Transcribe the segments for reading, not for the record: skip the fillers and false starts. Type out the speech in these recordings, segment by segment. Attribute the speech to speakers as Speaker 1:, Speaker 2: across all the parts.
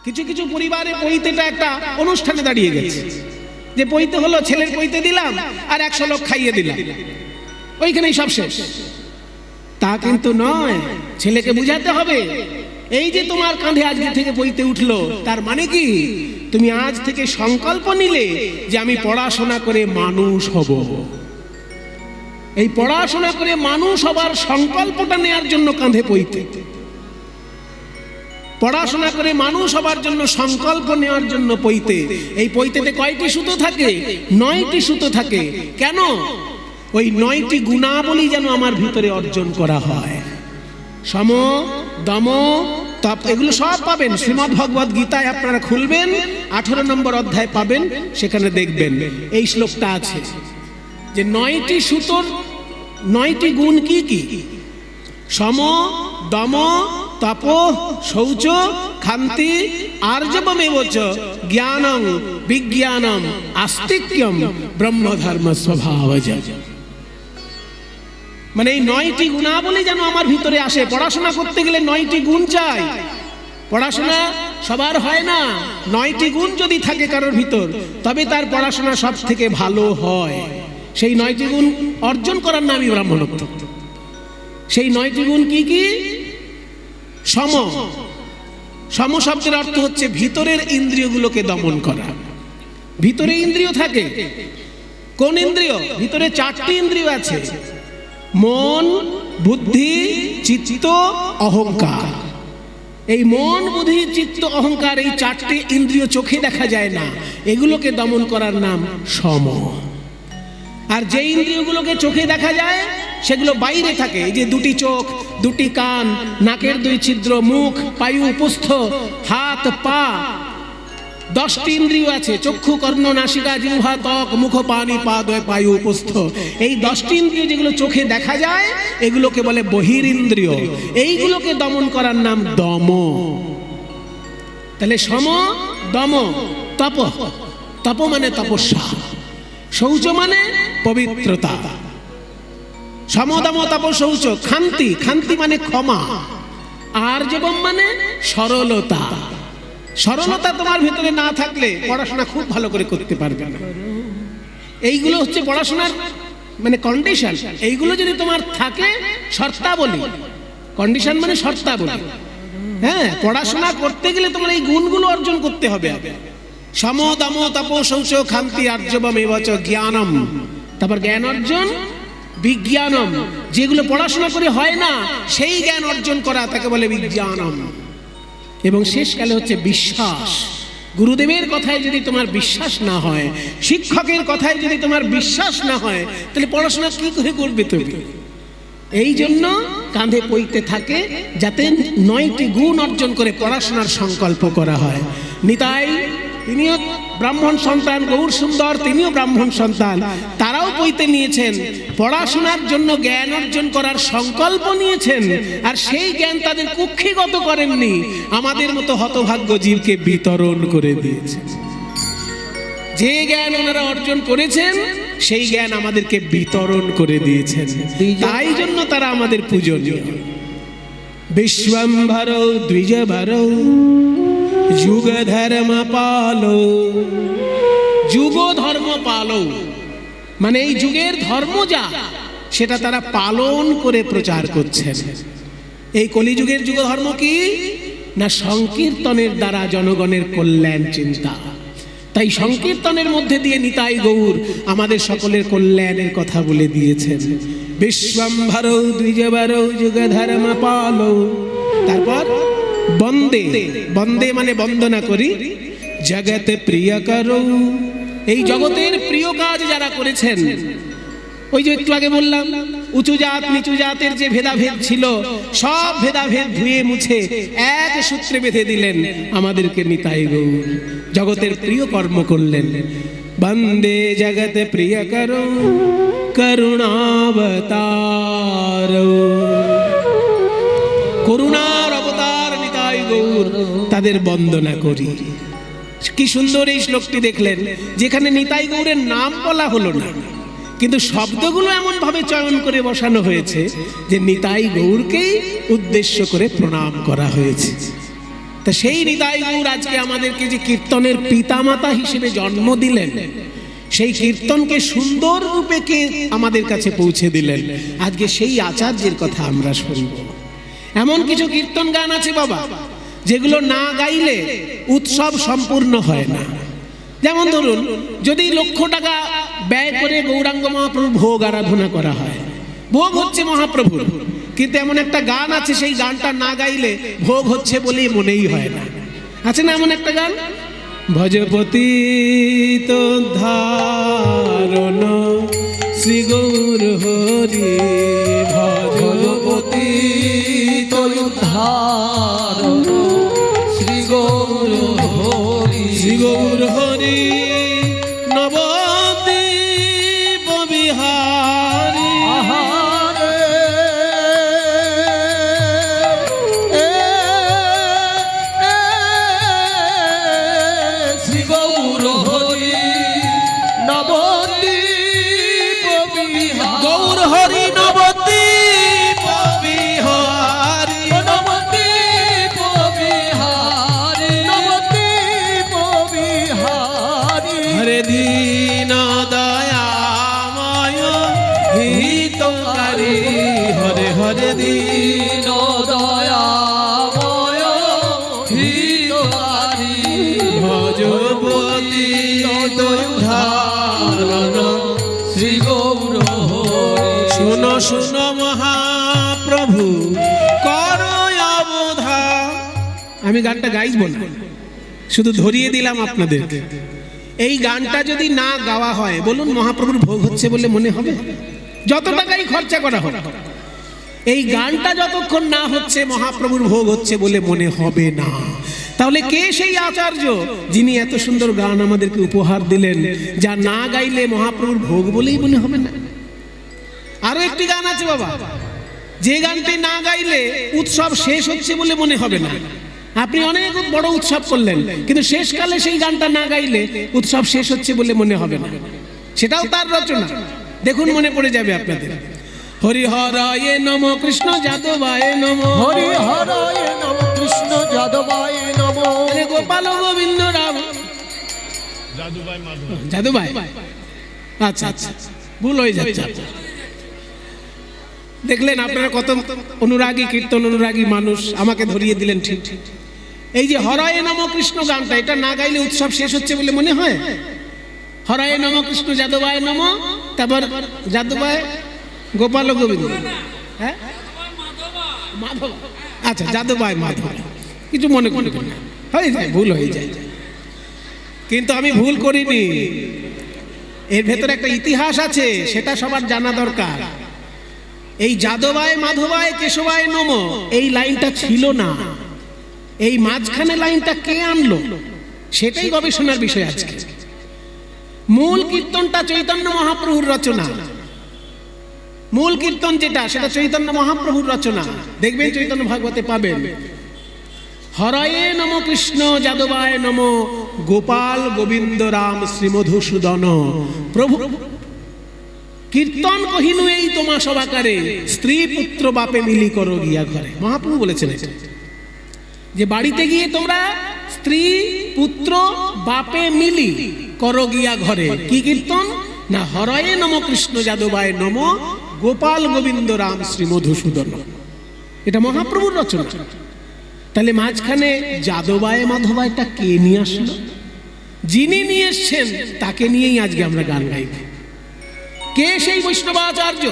Speaker 1: কিছু কিছু পরিবারে পৈতেটা একটা অনুষ্ঠানে দাঁড়িয়ে গেছে, যে পৈতে হলো, ছেলের পৈতে দিলাম আর 100 লোক খাইয়ে দিলাম, ওইখানেই সব শেষ। তা কিন্তু নয়, ছেলেকে বুঝাতে হবে এই যে তোমার কাঁধে আজকে থেকে পৈতে উঠলো, তার মানে কি তুমি আজ থেকে সংকল্প নিলে যে আমি পড়াশোনা করে মানুষ হব। এই পড়াশোনা করে মানুষ হবার সংকল্পটা নেওয়ার জন্য কাঁধে পৈতে, পড়াশোনা করে মানুষ হবার জন্য সংকল্প নেওয়ার জন্য পৈতে। এই পৈতেতে কয়টি সুতো থাকে? 9টি সুতো থাকে। কেন? ওই 9টি গুণাবলী যেন আমার ভিতরে অর্জন করা হয়। সম, দম, তপ, এগুলো সব পাবেন শ্রীমদ্ ভগবদ গীতায়। আপনারা খুলবেন 18 নম্বর অধ্যায় পাবেন, সেখানে দেখবেন এই শ্লোকটা আছে যে 9টি সুতোর 9টি গুণ কি কি? সম, দম, তপ, শৌচ, ক্ষান্তি, আর্জবমেবচ জ্ঞানং বিজ্ঞানম আস্তিক্যম ব্রহ্মধর্ম স্বভাবজ। মানে এই 9টি গুণাবলী যেন আমার ভিতরে আসে। পড়াশোনা করতে গেলে 9টি গুণ চাই। পড়াশোনা সবার হয় না। 9টি গুণ যদি থাকে কারোর ভিতর, তবে তার পড়াশোনা সব থেকে ভালো হয়। সেই 9টি গুণ অর্জন করার নামই ব্রাহ্মণত্ব। সেই 9টি গুণ কি কি? সম, সম শব্দের অর্থ হচ্ছে ভিতরের ইন্দ্রিয়গুলোকে দমন করা। ভিতরে ইন্দ্রিয় থাকে। কোন ইন্দ্রিয়? ভিতরে 4টি ইন্দ্রিয় আছে, মন, বুদ্ধি, চিত্ত, অহংকার। এই মন, বুদ্ধি, চিত্ত, অহংকার, এই 4টি ইন্দ্রিয় চোখে দেখা যায় না, এগুলোকে দমন করার নাম সম। আর যে ইন্দ্রিয়গুলোকে চোখে দেখা যায় সেগুলো বাইরে থাকে। এই যে 2টি চোখ, 2টি কান, নাকের 2 ছিদ্র, মুখ, পায়ু, উপস্থ, হাত, পা, 10টি ইন্দ্রিয় আছে, চক্ষু, কর্ণ, নাসিকা, জিহ্বা, ত্বক, মুখ, পানি, পাদয়, পায়ু, উপস্থ। এই 10টি ইন্দ্রিয় যেগুলো চোখে দেখা যায় এগুলোকে বলে বহিরিন্দ্রিয়। এইগুলোকে দমন করার নাম দম। তাহলে সম, দম, তপ। তপ মানে তপস্যা, শৌচ মানে পবিত্রতা। সম, দম, তপ, শৌচ। ক্ষান্তি, ক্ষান্তি মানে ক্ষমা। আর্জবম মানে সরলতা। সরলতা তোমার ভিতরে না থাকলে পড়াশোনা খুব ভালো করে করতে পারবে না। এইগুলো হচ্ছে পড়াশোনার মানে কন্ডিশন। এইগুলো যদি তোমার থাকে, শর্তাবলী। কন্ডিশন মানে শর্তাবলী। হ্যাঁ, পড়াশোনা করতে গেলে তোমার এই গুণগুলো অর্জন করতে হবে। সম, দম, তপ, শৌচ, ক্ষান্তি, আর্জবম এবচ জ্ঞানম। তারপর জ্ঞান অর্জন, বিজ্ঞানম। যেগুলো পড়াশোনা করে হয় না সেই জ্ঞান অর্জন করা, তাকে বলে বিজ্ঞানম। এবং শেষকালে হচ্ছে বিশ্বাস। গুরুদেবের কথায় যদি তোমার বিশ্বাস না হয়, শিক্ষকের কথায় যদি তোমার বিশ্বাস না হয়, তাহলে পড়াশোনা কি করে করবে তুমি? এই জন্য কাঁধে পৈতে থাকে, যাতে 9টি গুণ অর্জন করে পড়াশোনার সংকল্প করা হয়। নিতাই তিনিও ব্রাহ্মণ সন্তান, গৌর সুন্দর তিনিও ব্রাহ্মণ সন্তান, তারাও পৈতে নিয়েছেন, পড়াশোনার জন্য জ্ঞান অর্জন করার সংকল্প নিয়েছেন। আর সেই জ্ঞান তাদের কুক্ষিগত করেননি, আমাদের মতো হতভাগ্য জীবকে বিতরণ করে দিয়েছেন। যে জ্ঞান ওনারা অর্জন করেছেন সেই জ্ঞান আমাদেরকে বিতরণ করে দিয়েছেন। তাই জন্য তারা আমাদের পূজনীয়। বিশ্বম্ভর দ্বিজভর যুগ ধর্ম পালো। যুগ ধর্ম পালো মানে এই যুগের ধর্ম যা, সেটা তারা পালন করে প্রচার করছেন। এই কলিযুগের যুগ ধর্ম কি না? সংকীর্তনের দ্বারা জনগণের কল্যাণ চিন্তা। তাই সংকীর্তনের মধ্যে দিয়ে নিতাই গৌর আমাদের সকলের কল্যাণের কথা বলে দিয়েছেন। বিশ্বম্ভর দ্বিজভর যুগ ধর্ম পালো। তারপর বন্দে, বন্দে মানে বন্দনা করি। জগতে প্রিয় করো, এই জগতের প্রিয় কাজ যারা করেছেন। ওই যে একটু আগে বললাম, উঁচু জাত নিচু জাতের যে ভেদাভেদ ছিল, সব ভেদাভেদ ধুয়ে মুছে এক সূত্রে বেঁধে দিলেন আমাদেরকে নিতাই গৌর। জগতের প্রিয় কর্ম করলেন। বন্দে জগতে প্রিয় করো করুণাবতার। করুণার অবতার নিতাই গৌর, তাদের বন্দনা করি। কি সুন্দর এই শ্লোকটি দেখলেন, যেখানে নিতাই গৌরের নাম বলা হলো না, কিন্তু শব্দগুলো এমন ভাবে চয়ন করে বসানো হয়েছে যে নিতাই গৌরকেই উদ্দেশ্য করে প্রণাম করা হয়েছে। তা সেই হৃদয় গৌর আজকে আমাদেরকে যে কীর্তনের পিতামাতা হিসেবে জন্ম দিলেন, সেই কীর্তনকে সুন্দর রূপে কে আমাদের কাছে পৌঁছে দিলেন, আজকে সেই আচার্যের কথা আমরা শুনব। এমন কিছু কীর্তন গান আছে বাবা, যেগুলো না গাইলে উৎসব সম্পূর্ণ হয় না। যেমন ধরুন, যদি লক্ষ টাকা ব্যয় করে গৌরাঙ্গ মহাপ্রভুর ভোগ আরাধনা করা হয়, ভোগ হচ্ছে মহাপ্রভুর, কিন্তু এমন একটা গান আছে সেই গানটা না গাইলে ভোগ হচ্ছে বলে মনেই হয় না। আছে না এমন একটা গান? ভজপতি তো ধারণ শ্রী গৌর হরি, ভজপতি তো ধারণ শ্রী গৌর হরি, শ্রী গৌর হরি নবদ্বীপ বিহারী। গৌর হরি নবদ্বীপ বিহারী, নবদ্বীপ বিহারী, নবদ্বীপ বিহারী। হরে দীন দয়াময় হিতকারী, হরে হরে দীন দয়াময় হিতকারী, ভজপতি ধারণ শ্রী গৌর হরি। শুনো শুনো মহাপ্রভু কর অবধান। আমি গানটা গাইব না, শুধু ধরিয়ে দিলাম আপনাদের। এই গানটা যদি না গাওয়া হয়, বলুন মহাপ্রভুর ভোগ হচ্ছে বলে মনে হবে? যত টাকাই খরচা করা হোক, এই গানটা যতক্ষণ না হচ্ছে মহাপ্রভুর ভোগ হচ্ছে বলে মনে হবে না। তাহলে কে সেই আচার্য যিনি এত সুন্দর গান আমাদেরকে উপহার দিলেন, যা না গাইলে মহাপ্রভুর ভোগ বলেই মনে হবে না? আরো একটি গান আছে বাবা, যে গানটি না গাইলে উৎসব শেষ হচ্ছে বলে মনে হবে না। আপনি অনেক বড় উৎসব করলেন, কিন্তু শেষকালে সেই গানটা না গাইলে উৎসব শেষ হচ্ছে বলে মনে হবে না। সেটাও তার রচনা, দেখুন মনে পড়ে যাবে আপনাদের। হরি হরায় নম কৃষ্ণ যাদবায় নম,
Speaker 2: হরি হরায় নম কৃষ্ণ যাদবায় নম,
Speaker 1: গোপাল গোবিন্দ রাম যাদবাই। আচ্ছা আচ্ছা, ভুল হয়ে যাচ্ছে। দেখলেন আপনারা কত অনুরাগী, কীর্তন অনুরাগী মানুষ আমাকে ধরিয়ে দিলেন। ঠিক এই যে হরায় নম কৃষ্ণ গানটা, এটা না গাইলে উৎসব শেষ হচ্ছে বলে মনে হয়? হরায় নম কৃষ্ণ যাদবায় নম, তারপর যাদবায় গোপাল গোবিন্দ, হ্যাঁ মাধব, আচ্ছা যাদবায় মাধব, কিছু মনে করবেন না, হয়ে যায়, ভুল হয়ে যায়। কিন্তু আমি ভুল করিনি, এর ভেতরে একটা ইতিহাস আছে, সেটা সবার জানা দরকার। এই যাদবায় মাধবায় কেশবায় নম এই লাইনটা ছিল না, এই মাঝখানে লাইনটা কে আনলো সেটাই গবেষণার বিষয় আজকে। মূল কীর্তনটা চৈতন্য মহাপ্রভুর রচনা, মূল কীর্তন যেটা সেটা চৈতন্য মহাপ্রভুর রচনা। দেখবেন চৈতন্য ভাগবতে পাবেন, হরয়ে নম কৃষ্ণ যাদবায় নম, গোপাল গোবিন্দ রাম শ্রী মধুসূদন প্রভু কীর্তন কহিনু এই তোমা সবাকারে, স্ত্রী পুত্র বাপে মিলি করো গিয়া ঘরে। মহাপ্রভু বলেছেন এটা, যে বাড়িতে গিয়ে তোমরা স্ত্রী পুত্র বাপে মিলি করো গিয়া ঘরে। কি কীর্তন না? হরয়ে নম কৃষ্ণ যাদবায় নম, গোপাল গোবিন্দ রাম শ্রী মধুসূদন। এটা মহাপ্রভুর রচনা। তাহলে মাঝখানে যাদবায় মাধবায়টা কে নিয়ে আসলো? যিনি নিয়ে এসছেন তাকে নিয়েই আজকে আমরা গান গাইব। কে সেই বৈষ্ণবাচার্য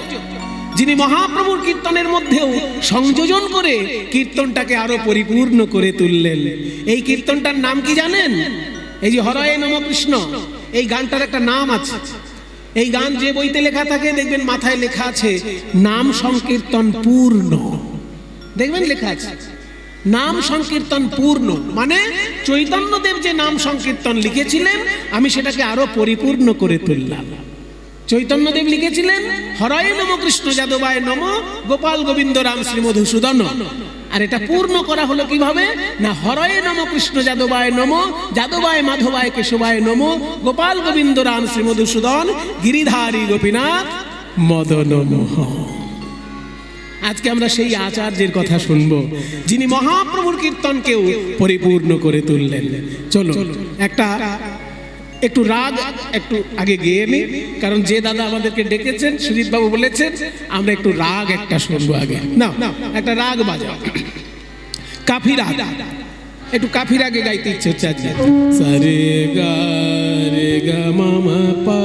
Speaker 1: যিনি মহাপ্রভুর কীর্তনের মধ্যেও সংযোজন করে কীর্তনটাকে আরো পরিপূর্ণ করে তুললেন? এই কীর্তনটার নাম কি জানেন? এই যে হরয়ে নম কৃষ্ণ, এই গানটার একটা নাম আছে। এই গান যে বইতে লেখা থাকে দেখবেন মাথায় লেখা আছে নাম সংকীর্তন পূর্ণ। দেখবেন লেখা আছে নাম সংকীর্তন পূর্ণ, মানে চৈতন্যদেব যে নাম সংকীর্তন লিখেছিলেন আমি সেটাকে আরো পরিপূর্ণ করে তুললাম। চৈতন্যদেব লিখেছিলেন হরয়ে নম কৃষ্ণ যাদবায় নম, গোপাল গোবিন্দ রাম শ্রী মধুসূদন। আর এটা পূর্ণ করা হলো কিভাবে না? হরয়ে নম কৃষ্ণ যাদবায় নম, যাদবায় মাধবায় কেশবায় নম, গোপাল গোবিন্দ রাম শ্রী মধুসূদন, গিরিধারী গোপীনাথ মদন মোহন। আজকে আমরা সেই আচার্যের কথা শুনবো, যিনি মহাপ্রভুর কীর্তনকেও পরিপূর্ণ করে তুললেন। চলো একটু রাগ একটু আগে গেয়ে নি, কারণ যে দাদা আমাদেরকে ডেকেছেন সুজিত বাবু বলেছেন আমরা একটু রাগ একটা শুনবো আগে। না একটা রাগ বাজাও, কাফি রাগ, একটু কাফি রাগে গাইতে ইচ্ছে হচ্ছে আজকে। সারে গা রে গা মামা পা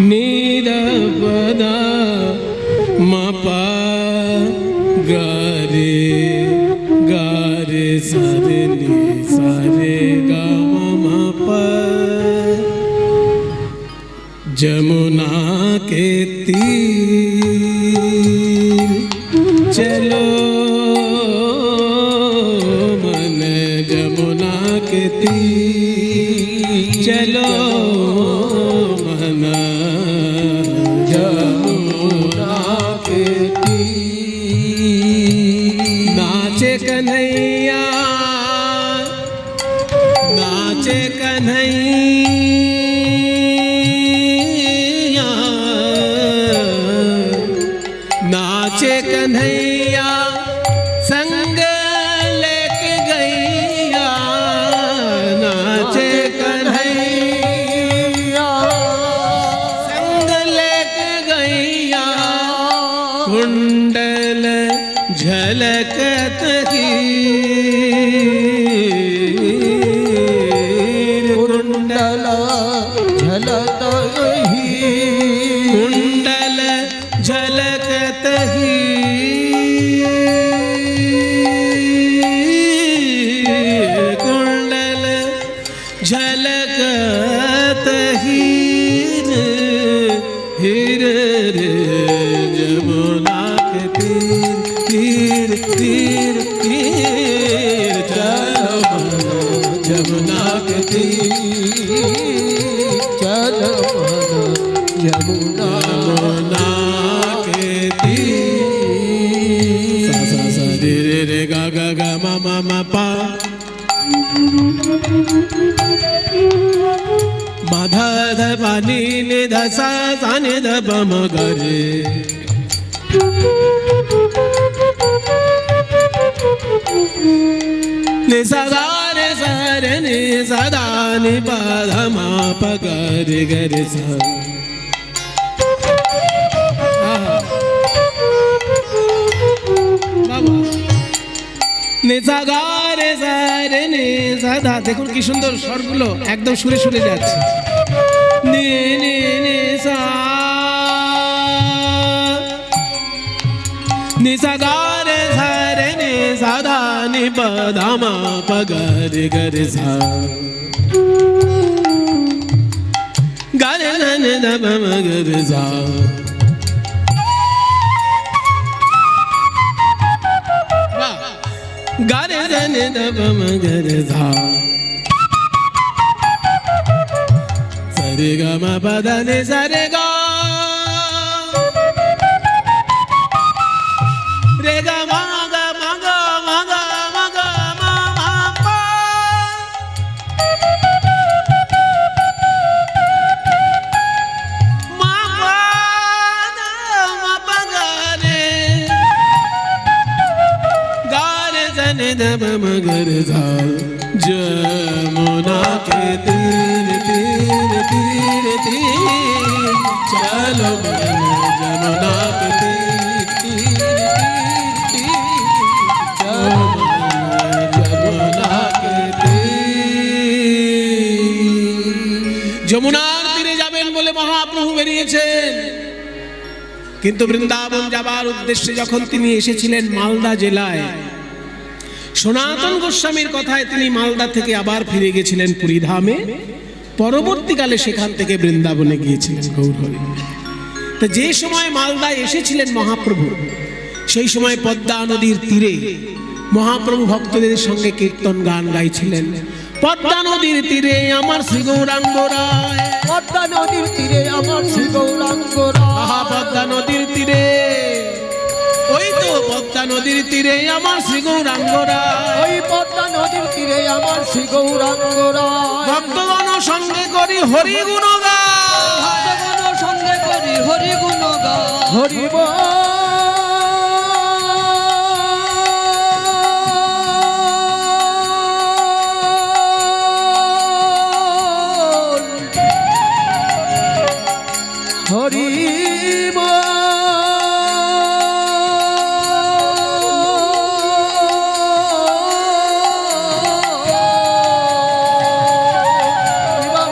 Speaker 1: নিদা পদা মা পা গা রে সারে নি সারে গা মামা পা। যমুনা के तीर चलो मन जमुना के तीर चलो मन जमुना के तीर। नाचे कन्हैया नाचे कन्हैया नाचे कन्हैया संग लेके गैया। नाचे कन्हैया संग लेके गैया। कुंडल झलकत हीर
Speaker 2: कुंडल झलत हीर
Speaker 1: कुंडल झलकत हीर कुंडल झलकत हीर हीर रे जमुना के तीर तीर तीर चलो जमुना के तीर
Speaker 2: चलो यमुना
Speaker 1: जमुना के तीर। सा सा सा रे रे रे गा गा गा मा मा मा पा मा धा धा पा नी नि धा सा सा नि धा प म ग रे। नि सा गा रे सा रे नि सा धा नि पा धा मा प ग रे ग रे सा। দেখুন কি সুন্দর স্বরগুলো একদম সুরে সুরে যাচ্ছে। নে নে নে সা নি সা গা রে সা রে নে সা ধা নি প ধা মা প গ রে গ রে সা। গা রে না নে ধা প ম গ রে সা। गा रे ध नि ध प म ग रे धा। सा रे ग म प ध नि सा रे ग रे ग म ग म ग म ग म ग म म प म प ध म प ग रे गा रे ध नि ध प म ग रे धा। जमुना के तीर तीर तीर तीर चलो मन जमुना के तीर तीर तीर तीर चलो मन जमुना के तीर। যমুনার তীরে যাবেন বলে মহাপ্রভু বেরিয়েছেন, কিন্তু বৃন্দাবন যাবার উদ্দেশ্যে যখন তিনি এসেছিলেন মালদা জেলায়, সনাতন গোস্বামীর কথায় তিনি মালদা থেকে আবার ফিরে গেছিলেন পুরীধামে। পরবর্তীকালে সেখান থেকে বৃন্দাবনে গিয়েছিলেন গৌরহরি। তো যে সময় মালদায় এসেছিলেন মহাপ্রভু, সেই সময় পদ্মা নদীর তীরে মহাপ্রভু ভক্তদের সঙ্গে কীর্তন গান গাইছিলেন। পদ্মা নদীর তীরে আমার শ্রী গৌরাঙ্গ রায়,
Speaker 2: পদ্মা নদীর তীরে আমার শ্রী গৌরাঙ্গ রায়।
Speaker 1: পদ্মা নদীর তীরে, ওই তো পদ্মা নদীর তীরে আমার শ্রী গৌরাঙ্গ রায়।
Speaker 2: ওই পদ্মা নদীর তীরে আমার শ্রী গৌরাঙ্গ রায়।
Speaker 1: ভক্তগণ সঙ্গে করি হরি গুণ গায়,
Speaker 2: ভক্তগণ সঙ্গে
Speaker 3: সঙ্গে করি হরি গুণগান।
Speaker 2: হরি বল। হরি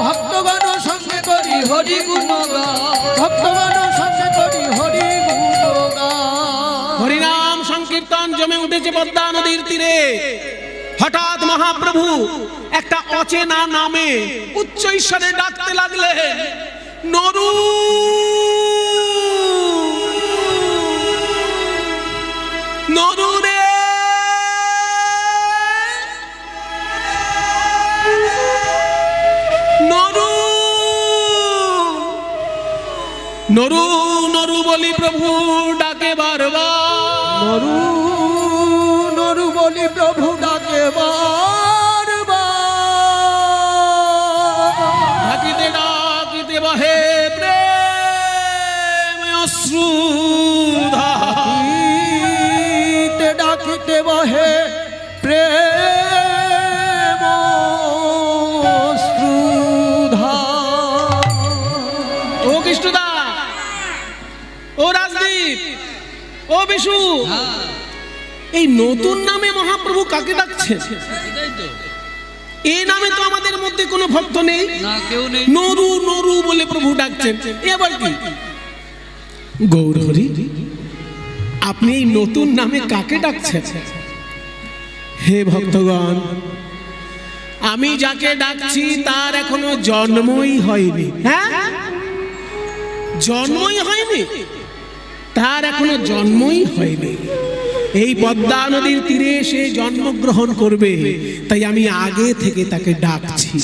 Speaker 2: ভক্তগণ সঙ্গে করি
Speaker 3: হরি গুণগান।
Speaker 2: ভক্তগণ সঙ্গে করি হরি গুণগান।
Speaker 1: হরিনাম সংকীর্তন জমে উঠেছে পদ্মা নদীর তীরে। হঠাৎ মহাপ্রভু একটা অচেনা নামে উচ্চ ঈশ্বরে ডাকতে লাগলেন, নরু নরু রে, নরু নরু নরু বলি প্রভু ডাকে বারবার।
Speaker 2: নরু নরু বলি প্রভু ডাকে বারবার।
Speaker 1: ডাকিতে ডাকিতে বহে প্রেম অশ্রুধারা।
Speaker 2: ডাকিতে ডাকিতে বহে প্রেম অশ্রুধারা।
Speaker 1: ও কৃষ্ণদা, ও রাজদীপ, ও বিশু, এই নতুন নামে মহাপ্রভু কাকে ডাকছেন?
Speaker 3: এটাই তো,
Speaker 1: এই নামে তো আমাদের মধ্যে কোনো ভক্ত নেই।
Speaker 3: না কেউ নেই।
Speaker 1: নরু নরু বলে প্রভু ডাকছেন, এবার কি? গৌর হরি, আপনি এই নতুন নামে কাকে ডাকছেন? হে ভক্তগণ, আমি যাকে ডাকছি তার এখনো জন্মই হয়নি। হ্যাঁ, জন্মই হয়নি, তার এখনো জন্মই হয়নি। এই পদ্মা নদীর তীরে সে জন্মগ্রহণ করবে, তাই আমি আগে থেকে তাকে ডাকছি।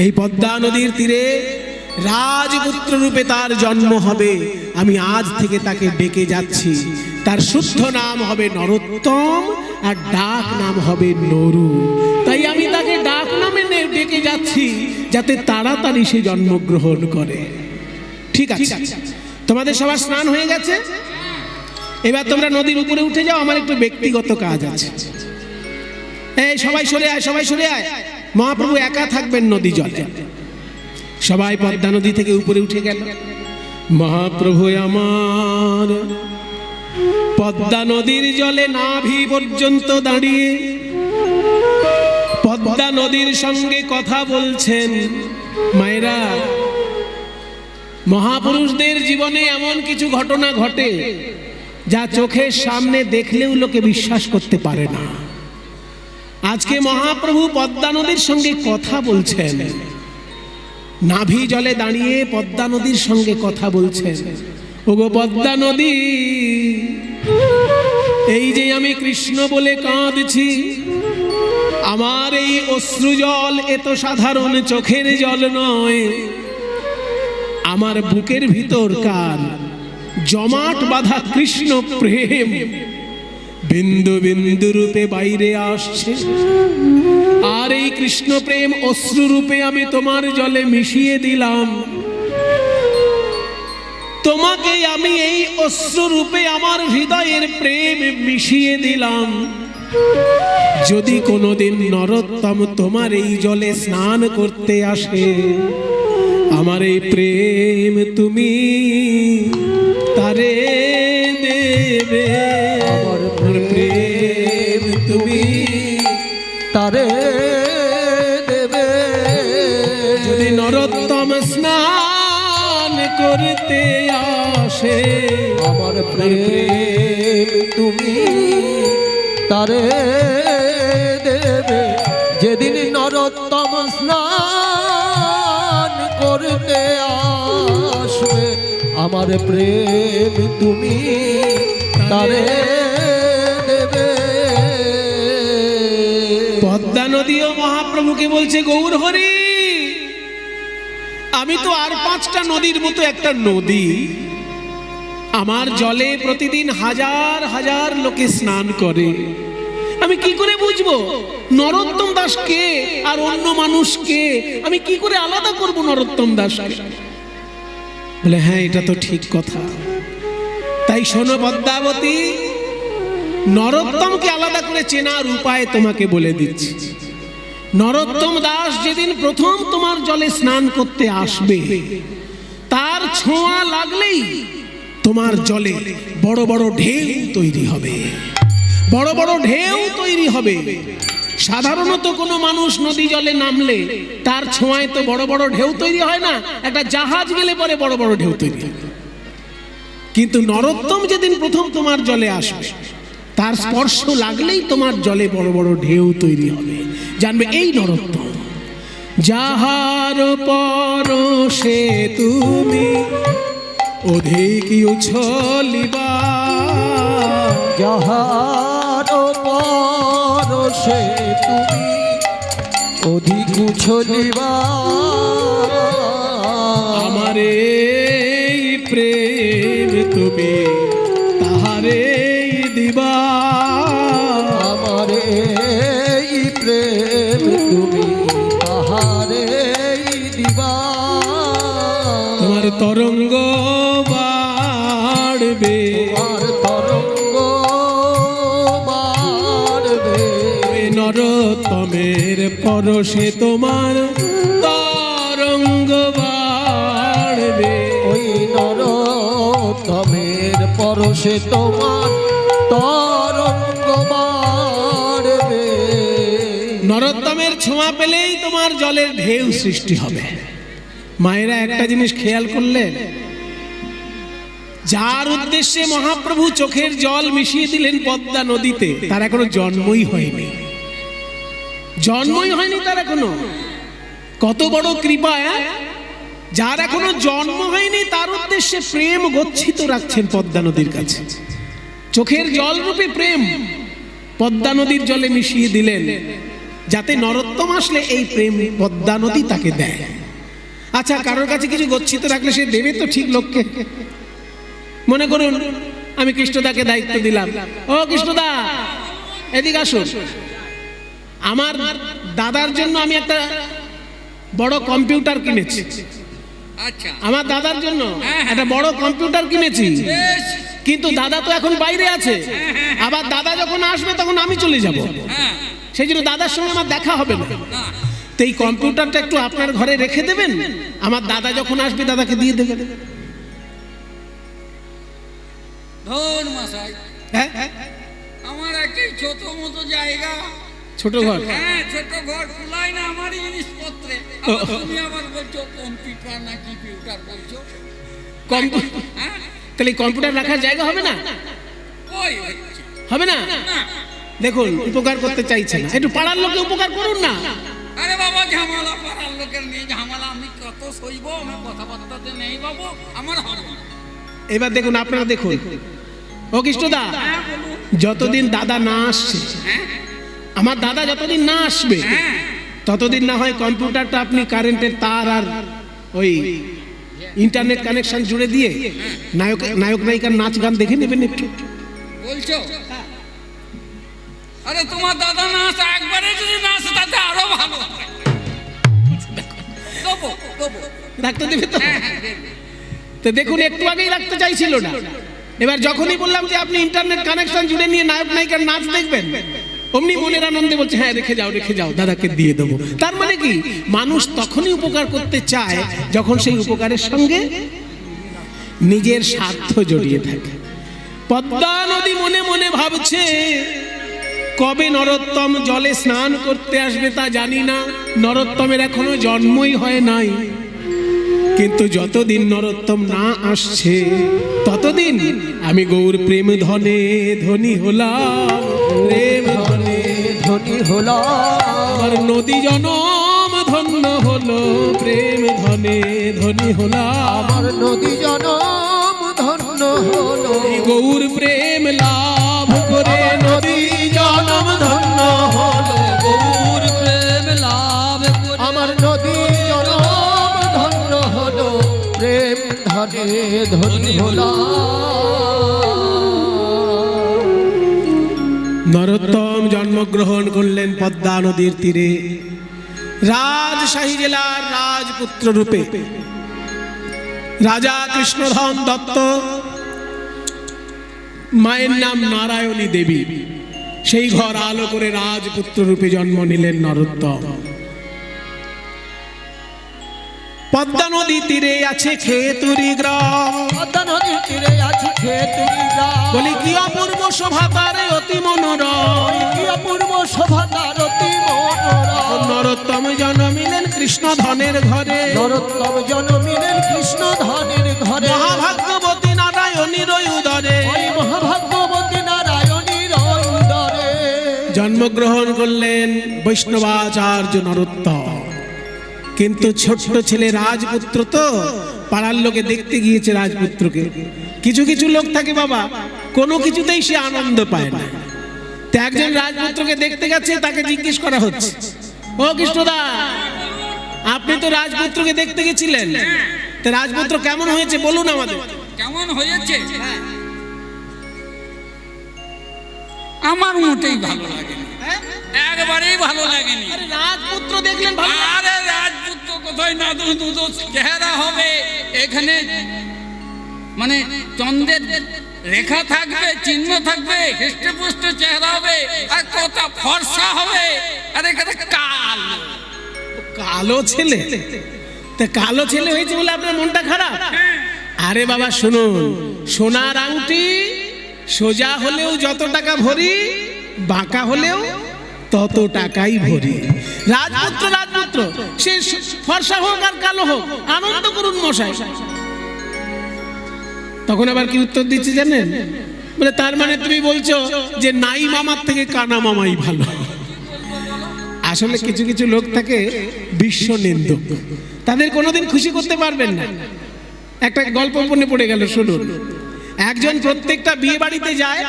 Speaker 1: এই পদ্মা নদীর তীরে রাজপুত্র রূপে তার জন্ম হবে, আমি আজ থেকে তাকে ডেকে যাচ্ছি। তার শুদ্ধ নাম হবে নরোত্তম, আর ডাক নাম হবে নরু। তাই আমি তাকে ডাক নামে ডেকে যাচ্ছি, যাতে তাড়াতাড়ি সে জন্মগ্রহণ করে। ঠিক আছে, তোমাদের সবার স্নান হয়ে গেছে, এবার তোমরা নদীর উপরে উঠে যাও, আমার একটু ব্যক্তিগত কাজ আছে। এই সবাই সরে আয়, সবাই সরে আয়। মহাপ্রভু একা থাকবেন নদী জলে। সবাই পদ্মা নদী থেকে উপরে উঠে গেল। মহাপ্রভু আমার পদ্মা নদীর জলে নাভি পর্যন্ত দাঁড়িয়ে পদ্মা নদীর সঙ্গে কথা বলছেন। মায়েরা, মহাপুরুষদের জীবনে এমন কিছু ঘটনা ঘটে যা চোখের সামনে দেখলেও লোকে বিশ্বাস করতে পারে না। আজকে মহাপ্রভু পদ্মা নদীর সঙ্গে কথা বলছেন, নাভি জলে দাঁড়িয়ে পদ্মা নদীর সঙ্গে কথা বলছেন। ওগো পদ্মা নদী, এই যে আমি কৃষ্ণ বলে কাঁদছি, আমার এই অশ্রু জল এত সাধারণ চোখের জল নয়। আমার বুকের ভিতরকার জমাট বাঁধা কৃষ্ণ প্রেম বিন্দু বিন্দু রূপে বাইরে আসছে, আর এই কৃষ্ণ প্রেম অশ্রু রূপে আমি তোমার জলে মিশিয়ে দিলাম। তোমাকে আমি এই অশ্রু রূপে আমার হৃদয়ের প্রেম মিশিয়ে দিলাম। যদি কোনোদিন নরোত্তম তোমার এই জলে স্নান করতে আসে, আমার এই প্রেম তুমি তারে দেবে।
Speaker 2: আমার
Speaker 1: প্রেম তুমি
Speaker 2: তারে দেবে।
Speaker 1: যদি নরোত্তম স্নান করতে আসে,
Speaker 2: আমার প্রেম তুমি তারে দেবে। যেদিন নরোত্তম স্নান করতে আসবে, আমার প্রেম তুমি তারে দেবে।
Speaker 1: পদ্মা নদীও মহাপ্রভুকে বলছে, গৌর হরি, আমি তো আর 5টা নদীর মতো একটা নদী। আমার জলে প্রতিদিন হাজার হাজার লোকে স্নান করে। আমি কি করে বুঝবো নরোত্তম দাস কে আর অন্য মানুষ কে? আমি কি করে আলাদা করব নরোত্তম দাসকে? বলে হ্যাঁ, এটা তো ঠিক কথা। তাই শোনো পদ্মাবতী, নরোত্তমকে আলাদা করে চেনার উপায় তোমাকে বলে দিচ্ছি। নরোত্তম দাস যেদিন প্রথম তোমার জলে স্নান করতে আসবে, তার ছোঁয়া লাগলেই তোমার জলে বড় বড় ঢেউ তৈরি হবে, বড় বড় ঢেউ তৈরি হবে। সাধারণত কোনো মানুষ নদী জলে নামলে তার ছোঁয়ায় তো বড় বড় ঢেউ তৈরি হয় না, একটা জাহাজ গেলে পরে বড় বড় ঢেউ তৈরি হয়। কিন্তু নরোত্তম যেদিন প্রথম তোমার জলে আসবে, তার স্পর্শ লাগলেই তোমার জলে বড় বড় ঢেউ তৈরি হবে, জানবে এই নরোত্তম। যাহার পরশে তুমি অধিক উছলিবা,
Speaker 2: যাহার পরশে তুমি অধিক উছলিবা,
Speaker 1: আমার এই প্রেম তুমি তাহারে দিবা,
Speaker 2: আমার এই প্রেম তুমি তাহারে দিবা।
Speaker 1: তোমার তরঙ্গ বাড়বে,
Speaker 2: আর তরঙ্গ বাড়বে,
Speaker 1: নরোত্তমের পরশে তোমার তরঙ্গ বাড়বে।
Speaker 2: ওই নরোত্তমের পরশে তোমার তরঙ্গ বাড়বে।
Speaker 1: নরোত্তমের ছোঁয়া পেলেই তোমার জলের ঢেউ সৃষ্টি হবে। মায়েরা একটা জিনিস খেয়াল করলেন, যার উদ্দেশ্যে মহাপ্রভু চোখের জল মিশিয়ে দিলেন পদ্মা নদীতে, তার এখনো জন্মই হয়নি, জন্মই হয়নি তার এখনো। কত বড় কৃপা! যার এখনো জন্ম হয়নি তার উদ্দেশ্যে প্রেম গচ্ছিত রাখছেন পদ্মা নদীর কাছে। চোখের জল রূপে প্রেম পদ্মা নদীর জলে মিশিয়ে দিলেন, যাতে নরোত্তম আসলে এই প্রেম পদ্মা নদী তাকে দেয়। আচ্ছা, কারোর কাছে কিছু গচ্ছিত রাখলে সে দেবে তো ঠিক লোককে। মনে করুন আমি কৃষ্ণদাকে দায়িত্ব দিলাম, ও কৃষ্ণদা এদিকে আসুন, আমার দাদার জন্য আমি একটা বড় কম্পিউটার কিনেছি,
Speaker 3: আচ্ছা,
Speaker 1: আমার দাদার জন্য একটা বড় কম্পিউটার কিনেছি,
Speaker 3: বেশ,
Speaker 1: কিন্তু দাদা তো এখন বাইরে আছে, আবার দাদা যখন আসবে তখন আমি চলে যাব,
Speaker 3: হ্যাঁ,
Speaker 1: সেই জন্য দাদার সঙ্গে আমার দেখা হবে না।
Speaker 3: না,
Speaker 1: তো এই কম্পিউটারটা একটু আপনার ঘরে রেখে দেবেন, আমার দাদা যখন আসবে দাদাকে দিয়ে দেবেন।
Speaker 3: ধন মশাই,
Speaker 1: হ্যাঁ,
Speaker 3: আমার একটি ছোট মতো জায়গা,
Speaker 1: ছোট ঘর,
Speaker 3: হ্যাঁ, ছোট ঘর কুলাই না আমার জিনিসপত্রে। আবার তুমি আবার বলছো কম্পিউটার না কম্পিউটার বলছো, হ্যাঁ,
Speaker 1: তাহলে এই কম্পিউটার রাখার জায়গা হবে না,
Speaker 3: ওই হচ্ছে
Speaker 1: হবে না।
Speaker 3: না।
Speaker 1: দেখুন, উপকার করতে চাইছে না, একটু পাড়ার লোকে উপকার করুন না।
Speaker 3: আরে বাবা, ঝামেলা পাড়ার লোকের নেই ঝামেলা, আমি কত সইব, আমার কথাবার্তাতে নেই বাবু, আমার হবে না।
Speaker 1: এবার দেখুন, আপনারা দেখুন, ও কৃষ্ণদা,
Speaker 3: হ্যাঁ, বলুন,
Speaker 1: যতদিন দাদা না আসছে,
Speaker 3: হ্যাঁ,
Speaker 1: আমার দাদা যতদিন না আসবে,
Speaker 3: হ্যাঁ,
Speaker 1: ততদিন না হয় কম্পিউটারটা আপনি কারেন্টের তার আর ওই ইন্টারনেট কানেকশন জুড়ে দিয়ে নায়ক নায়িকার নাচ গান দেখে নেবেন একটু।
Speaker 3: বলছো? আরে তোমার দাদা না আসে, একবারে যদি না আসে তাতে আরো ভালো হবে। দেবো, দেবো।
Speaker 1: রাখতে দেবে তো?
Speaker 3: হ্যাঁ, হ্যাঁ, দেবো।
Speaker 1: তো দেখুন, একটু আগেই রাখতে চাইছিল না, এবার যখনই বললাম যে আপনি ইন্টারনেট কানেকশন জুড়ে নিয়ে নায়ক নায়িকার নাচ দেখবেন, অমনি মনের আনন্দে বলছে হ্যাঁ রেখে যাও, দাদাকে দিয়ে দেবো। তার মানে কি, মানুষ তখনই উপকার করতে চায় যখন সেই উপকারের সঙ্গে নিজের স্বার্থ জড়িয়ে থাকে। পদ্মা নদী মনে মনে ভাবছে, কবে নরোত্তম জলে স্নান করতে আসবে তা জানি না, নরোত্তমের এখনো জন্মই হয় নাই। কিন্তু যতদিন নরোত্তম না আসছে ততদিন আমি গৌর প্রেম ধনে ধনী হলাম, প্রেম ধনে
Speaker 2: ধনী হলাম,
Speaker 1: আমার নদী জনম ধন্য হলো, প্রেম ধনে ধনী হলাম,
Speaker 2: আমার নদী জনম ধন্য হলো।
Speaker 1: এই গৌর প্রেম লাভ করে নদী জনম ধন্য হলো,
Speaker 3: গৌর প্রেম লাভ করে
Speaker 2: আমার নদী জনম ধন্য হলো, প্রেম ধনে ধনী হলাম।
Speaker 1: নরোত্তম জন্মগ্রহণ করলেন পদ্মা নদীর তীরে, রাজশাহী জেলার রাজপুত্র রূপে। রাজা কৃষ্ণধন দত্ত, মায়ের নাম নারায়ণী দেবী। সেই ঘর আলো করে রাজপুত্র রূপে জন্ম নিলেন নরোত্তম। পদ্মা নদী তীরে আছে খেতুরি গ্রাম,
Speaker 2: পদ্মা নদীর তীরে আছে খেতুরি গ্রাম।
Speaker 1: বলি কি অপূর্ব শোভা তার অতি মনোরম।
Speaker 2: কি অপূর্ব শোভা তার অতি মনোরম।
Speaker 1: নরোত্তম জন্মিলেন কৃষ্ণধনের ঘরে,
Speaker 2: নরোত্তম জন্মিলেন কৃষ্ণধনের ঘরে।
Speaker 1: মহাভাগ্যবতী নারায়ণীর উদরে
Speaker 2: ওই মহাভাগ্যবতী নারায়ণীর উদরে
Speaker 1: জন্মগ্রহণ করলেন বৈষ্ণবাচার্য নরোত্তম। কিন্তু ছোট্ট ছেলে রাজপুত্র তো, পাড়ার লোকে দেখতে গিয়েছে রাজপুত্রকে। কিছু কিছু লোক থাকে বাবা, কোনো কিছুতেই সে আনন্দ পায় না। তো একজন রাজপুত্রকে দেখতে গেছে, তাকে জিজ্ঞেস করা হচ্ছে, ও কৃষ্ণদা, আপনি তো রাজপুত্রকে দেখতে গেছিলেন, তো রাজপুত্র কেমন হয়েছে বলুন আমাদের।
Speaker 3: কেমন হয়েছে? আমার মোটেই ভালো লাগেনি, একবারেই ভালো লাগেনি।
Speaker 1: রাজপুত্র দেখলেন ভালো?
Speaker 3: আরে রাজপুত্র কোথায় না, দুটো চেহারা হবে এখানে, মানে চন্দ্রের রেখা থাকবে, চিহ্ন থাকবে, হৃষ্টপুষ্ট চেহারা হবে, আর কথা ফর্সা হবে, আর এখানে কালো।
Speaker 1: কালো ছেলে? তা কালো ছেলে হয়েছে বলে আপনার মনটা খারাপ? আরে বাবা শুনুন, সোনার আংটি সোজা হলেও যত টাকা ভরি, বাঁকা হলেও তত টাকাই ভরি। রাজপুত্র রাজপুত্র, সে ফর্সা হোক আর কালো হোক, আনন্দ করুন মশাই। তখন আবার কি উত্তর দিচ্ছে জানেন? বলে তার মানে তুমি বলছো যে নাই মামার থেকে কানা মামাই ভালো। আসলে কিছু কিছু লোক থাকে বিশ্ব নিন্দক, তাদের কোনোদিন খুশি করতে পারবেন না। একটা গল্প মনে পড়ে গেল, শুনুন। একজন প্রত্যেকটা বিয়ে বাড়িতে যায়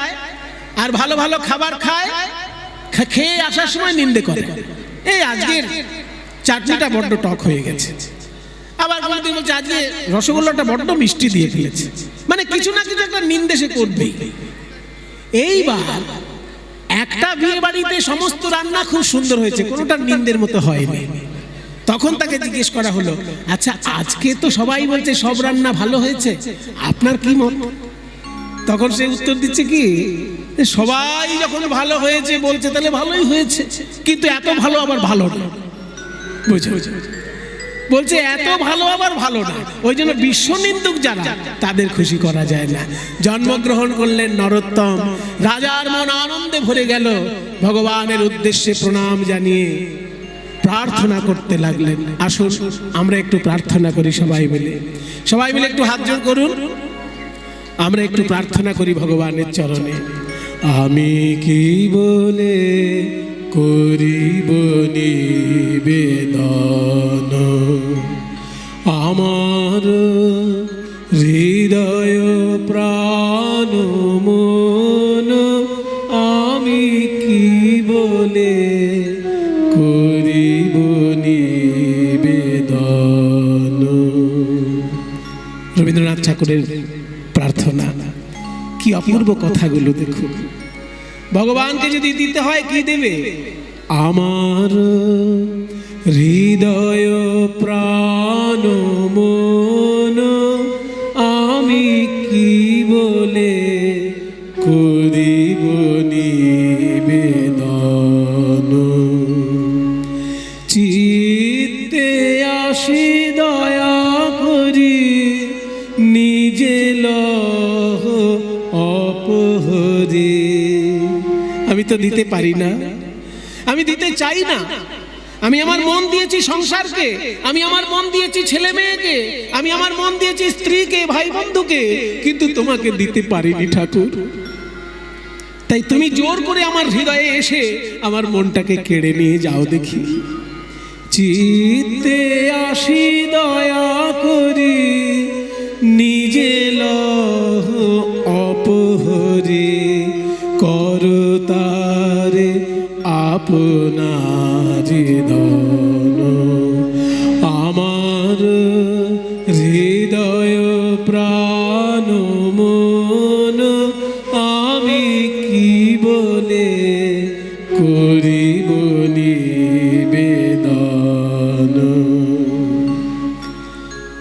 Speaker 1: আর ভালো ভালো খাবার খায়, খেয়ে আসার সময় নিন্দে করে, এই আজকের চাটনিটা বড্ড টক হয়ে গেছে। আবার কোনোদিন বলছে আজকে রসগোল্লাটা বড্ড মিষ্টি দিয়ে ফেলেছে। মানে কিছু না কিছু একটা নিন্দে সে করবেই। এইবার একটা বিয়ে বাড়িতে সমস্ত রান্না খুব সুন্দর হয়েছে, কোনোটা নিন্দের মতো হয়নি। তখন তাকে জিজ্ঞেস করা হলো, আচ্ছা আজকে তো সবাই বলছে সব রান্না ভালো হয়েছে, আপনার কি মত? তখন সে উত্তর দিচ্ছে কি, সবাই যখন ভালো হয়েছে বলছে তাহলে ভালোই হয়েছে, কিন্তু এত ভালো আবার ভালো না। বুঝো, বলছে এত ভালো আবার ভালো না, ওই জন্য বিশ্ব নিন্দুক যারা, তাদের খুশি করা যায় না। জন্মগ্রহণ করলেন নরোত্তম, রাজার মন আনন্দে ভরে গেল। ভগবানের উদ্দেশ্যে প্রণাম জানিয়ে প্রার্থনা করতে লাগলেন। আসুন আমরা একটু প্রার্থনা করি সবাই মিলে। সবাই মিলে একটু হাত জোড় করুন, আমরা একটু প্রার্থনা করি ভগবানের চরণে। আমি কি বলে করিব নিবেদন, আমার হৃদয় প্রাণ মন, আমি কি বলে করিব নিবেদন। রবীন্দ্রনাথ ঠাকুরের প্রার্থনা, কি অপূর্ব কথাগুলো দেখুন। ভগবানকে যদি দিতে হয় কি দেবে? আমার হৃদয় প্রাণ মন, আমি কি বলে করিব নিবেদন। চিত্তে আসি দয়া করি, নিজে লহ অপহরি। আমি তো দিতে পারি না, আমি দিতে চাই না। আমি আমার মন দিয়েছি সংসারকে, আমি আমার মন দিয়েছি ছেলে মেয়েকে, আমি আমার মন দিয়েছি স্ত্রীকে, ভাই বন্ধুকে, কিন্তু তোমাকে দিতে পারিনি ঠাকুর। তাই তুমি জোর করে আমার হৃদয়ে এসে আমার মনটাকে কেড়ে নিয়ে যাও দেখি। চিত্তে আসি দয়া করি, নিজে লহ অপহরি, করতারে আপনারি ধন। আমার হৃদয় প্রাণ মন, আমি কি বলে করিব নিবেদন।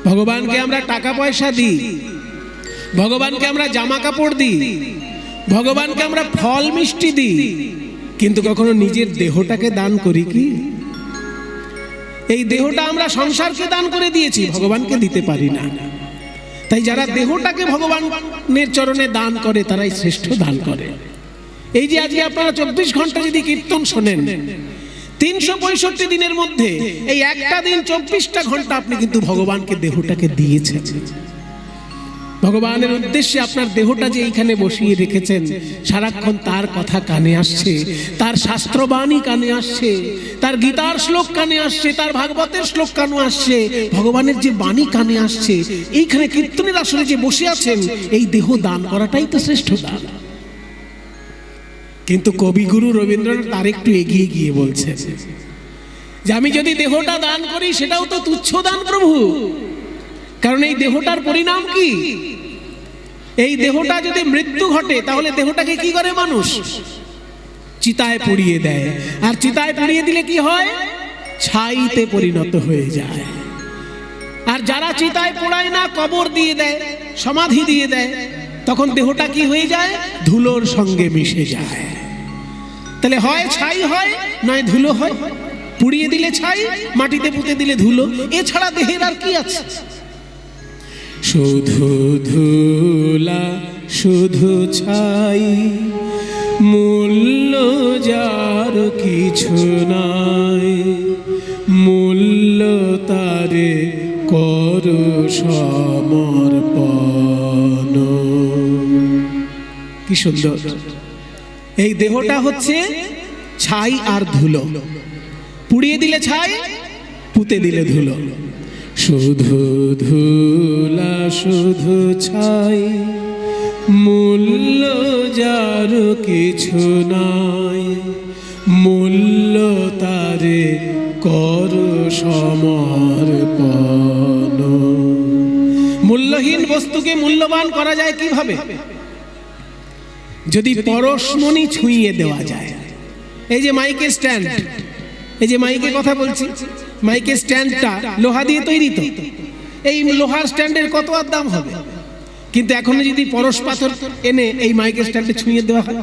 Speaker 1: ভগবানকে আমরা টাকা পয়সা দিই, ভগবানকে আমরা জামা কাপড় দিই, ভগবানকে আমরা ফল মিষ্টি দিই, কিন্তু কখনো নিজের দেহটাকে দান করি কি? এই দেহটা আমরা সংসারকে দান করে দিয়েছি, ভগবানকে দিতে পারি না। তাই যারা দেহটাকে ভগবানের চরণে দান করে তারাই শ্রেষ্ঠ দান করে। এই যে আজকে আপনারা 24 ঘন্টা যদি কীর্তন শোনেন, 365 দিনের মধ্যে এই একটা দিন 24টা ঘন্টা আপনি কিন্তু ভগবানকে দেহটাকে দিয়েছেন। ভগবানের উদ্দেশ্যে আপনার দেহটা যে এইখানে বসিয়ে রেখেছেন, সারাক্ষণ তার কথা কানে আসছে, তার শাস্ত্রবাণী কানে আসছে, তার গীতার শ্লোক কানে আসছে, তার ভাগবতের শ্লোক কানে আসছে, ভগবানের যে বাণী কানে আসছে। এইখানে কীর্তনের আসলে যে বসে আছেন, এই দেহ দান করাটাই তো শ্রেষ্ঠ দান। কিন্তু কবিগুরু রবীন্দ্রনাথ তার একটু এগিয়ে গিয়ে বলছেন যে আমি যদি দেহটা দান করি সেটাও তো তুচ্ছ দান প্রভু, কারণ এই দেহটার পরিণাম কি? এই দেহটা যদি মৃত্যু ঘটে তাহলে দেহটাকে কি করে মানুষ? চিতায় পুড়িয়ে দেয়, আর চিতায় পুড়িয়ে দিলে কি হয়? ছাইতে পরিণত হয়ে যায়। আর যারা চিতায় পোড়ায় না, কবর দিয়ে দেয়, সমাধি দিয়ে দেয়, তখন দেহটা কি হয়ে যায়? ধুলোর সঙ্গে মিশে যায়। তাহলে হয় ছাই হয়, নয় ধুলো হয়। পুড়িয়ে দিলে ছাই, মাটিতে পুঁতে দিলে ধুলো, এছাড়া দেহের আর কি আছে? শুধু ধুলা শুধু ছাই, মূল্য যার কিছু নাই, মূল্য তারে কর সমর্পণ। কি সুন্দর! এই দেহটা হচ্ছে ছাই আর ধুলো, পুড়িয়ে দিলে ছাই, পুঁতে দিলে ধুলো। শুধু ধুলা শুধু ছাই, মূল্য যার কিছু নাই, মূল্য তারে কর সমর্পণ। মূল্যহীন বস্তুকে মূল্যবান করা যায় কিভাবে? যদি পরশমণি ছুঁয়ে দেওয়া যায়। এই যে মাইকের স্ট্যান্ড, এই যে মাইকে কথা বলছি, মাইকের স্ট্যান্ডটা লোহা দিয়ে তৈরি তো, এই লোহার স্ট্যান্ডের কত আর দাম হবে? কিন্তু এখন যদি পরশ পাথর এনে এই মাইকের স্ট্যান্ডে ছুঁয়ে দেওয়া হয়,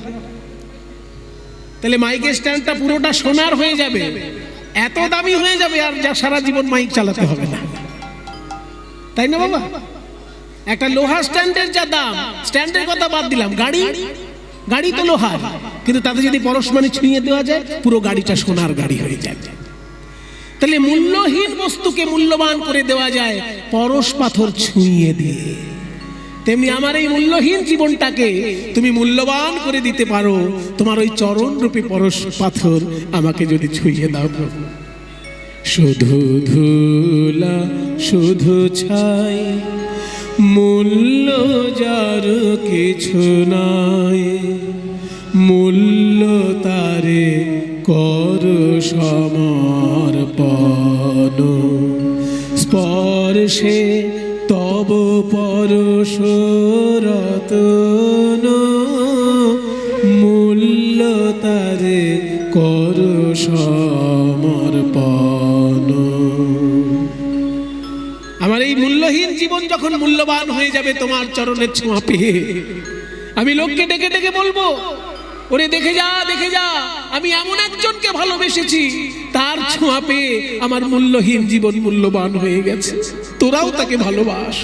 Speaker 1: তাহলে মাইকের স্ট্যান্ডটা পুরোটা সোনার হয়ে যাবে, এত দামি হয়ে যাবে, আর যা সারা জীবন মাইক চালাতে হবে না, তাই না বাবা? একটা লোহার স্ট্যান্ডের যা দাম, স্ট্যান্ডের কথা বাদ দিলাম, গাড়ি তো লোহার, কিন্তু তাতে যদি পরশমণি ছুঁয়ে দেওয়া যায়, পুরো গাড়িটা সোনার গাড়ি হয়ে যায়। তাহলে মূল্যহীন বস্তুকে মূল্যবান করে দেওয়া যায় পরশ পাথর ছুঁয়ে দিয়ে। তেমনি আমার এই মূল্যহীন জীবনটাকে তুমি মূল্যবান করে দিতে পারো তোমার ওই চরণ রূপী পরশ পাথর আমাকে যদি ছুঁয়ে দাও প্রভু। শুধু ধুলা শুধু ছাই, মূল্য যার কিছু নাই, মূল্য তারে কর সমর্পণ। স্পর্শে তব পরশ রতন, মূল্য তারে কর সমর্পণ। আমার এই মূল্যহীন জীবন যখন মূল্যবান হয়ে যাবে তোমার চরণের ছোঁয়া পেয়ে, আমি লোককে ডেকে ডেকে বলবো, ওরে দেখে যা দেখে যা, আমি এমন একজনকে ভালোবেসেছি, তার ছোঁয়া পেয়ে আমার মূল্যহীন জীবন মূল্যবান হয়ে গেছে, তোরাও তাকে ভালোবাস।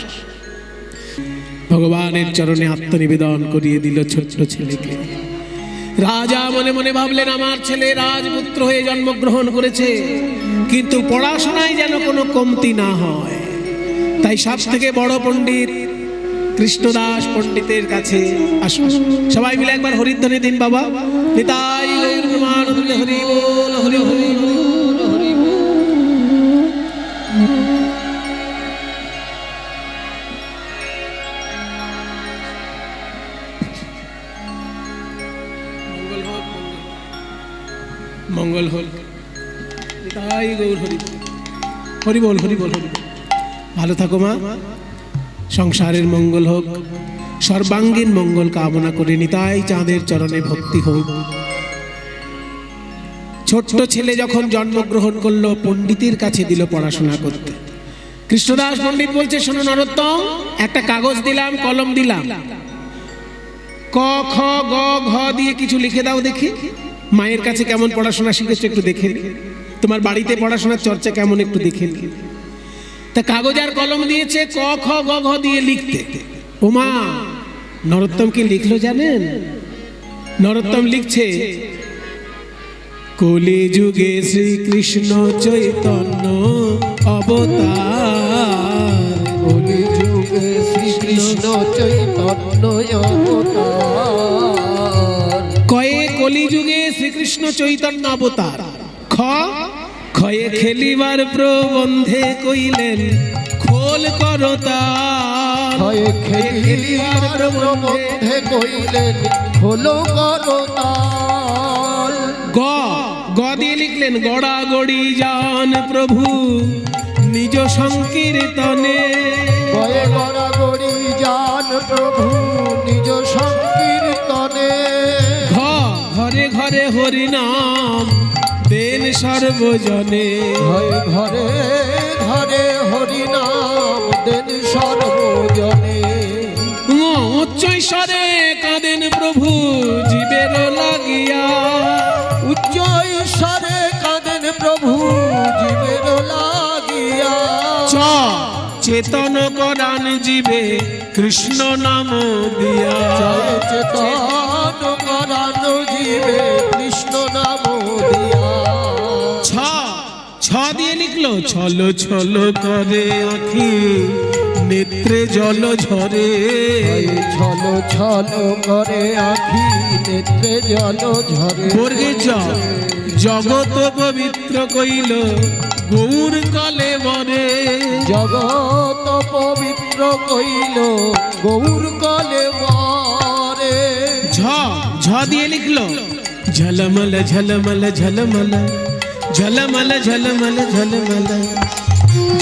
Speaker 1: ভগবানের চরণে আত্মনিবেদন করিয়ে দিল ছোট্ট ছেলেকে। রাজা মনে মনে ভাবলেন আমার ছেলে রাজপুত্র হয়ে জন্মগ্রহণ করেছে, কিন্তু পড়াশোনায় যেন কোনো কমতি না হয়। তাই সব থেকে বড় পণ্ডিত কৃষ্ণদাস পণ্ডিতের কাছে আসুন, সবাই মিলে একবার হরিধ্বনি দিন বাবা। নিতাই গৌর প্রেমানন্দ, হরি বল হরি হরি বল হরি বল। মঙ্গল হল। নিতাই গৌর হরি হরি বল হরি বল হরি বল। ভালো থাকো মা, সংসারের মঙ্গল হোক, সর্বাঙ্গীন মঙ্গল কামনা করে নিতাই চাঁদের চরণে ভক্তি হোক। ছোট্ট ছেলে যখন জন্মগ্রহণ করলো, পণ্ডিতের কাছে দিল পড়াশোনা করতে। কৃষ্ণদাস পণ্ডিত বলছে, শোনো নরোত্তম, একটা কাগজ দিলাম, কলম দিলাম, ক খ গ ঘ দিয়ে কিছু লিখে দাও দেখি। মায়ের কাছে কেমন পড়াশোনা শিখেছো একটু দেখে নি, তোমার বাড়িতে পড়াশোনার চর্চা কেমন একটু দেখে নি। তা কাগজ আর কলম দিয়েছে ক খ গ ঘ দিয়ে লিখতে। ওমা, নরোত্তম কি লিখলো জানেন? নরোত্তম লিখছে, কলি যুগে শ্রীকৃষ্ণ চৈতন্য অবতার,
Speaker 2: কলি যুগে শ্রীকৃষ্ণ চৈতন্য অবতার।
Speaker 1: কয়ে কলি যুগে শ্রীকৃষ্ণ চৈতন্য অবতার, খ খয়ে খেলিবার প্রবন্ধে কইলেন খোল করতাল,
Speaker 2: হয় খেলিবার প্রবন্ধে কইলেন খোলো করতাল।
Speaker 1: গ গ দিয়ে লিখলেন গড়াগড়ি যান প্রভু নিজ সংকীর্তনে,
Speaker 2: গয়ে গড়াগড়ি যান প্রভু নিজ সংকীর্তনে।
Speaker 1: ঘ ঘরে ঘরে হরিনাম দেন সর্বজনে,
Speaker 2: হয় ঘরে ঘরে হরিনাম দেন সর্বজনে।
Speaker 1: ঙ উচ্চৈস্বরে কাঁদেন প্রভু জীবের লাগিয়া,
Speaker 2: উচ্চ ঈশ্বরে কাঁদেন প্রভু জীবের লাগিয়া।
Speaker 1: চ চেতন করান জীবে কৃষ্ণ নাম দিয়া,
Speaker 2: জয় চেতন করানো জীবে কৃষ্ণ নাম দিয়া।
Speaker 1: ছ ছ দিয়ে লিখলো ছল ছল করে আখি নেত্রে জল ঝরে,
Speaker 2: ছল ছল করে আখি নেত্রে জল ঝরে।
Speaker 1: বর্গে জ জগত পবিত্র কইল গৌর কলে মরে,
Speaker 2: জগত পবিত্র কইল গৌর কলে মরে।
Speaker 1: ঝ ঝ দিয়ে লিখলো ঝলমল ঝলমল ঝলমল ঝলমল ঝলমল ঝলমল,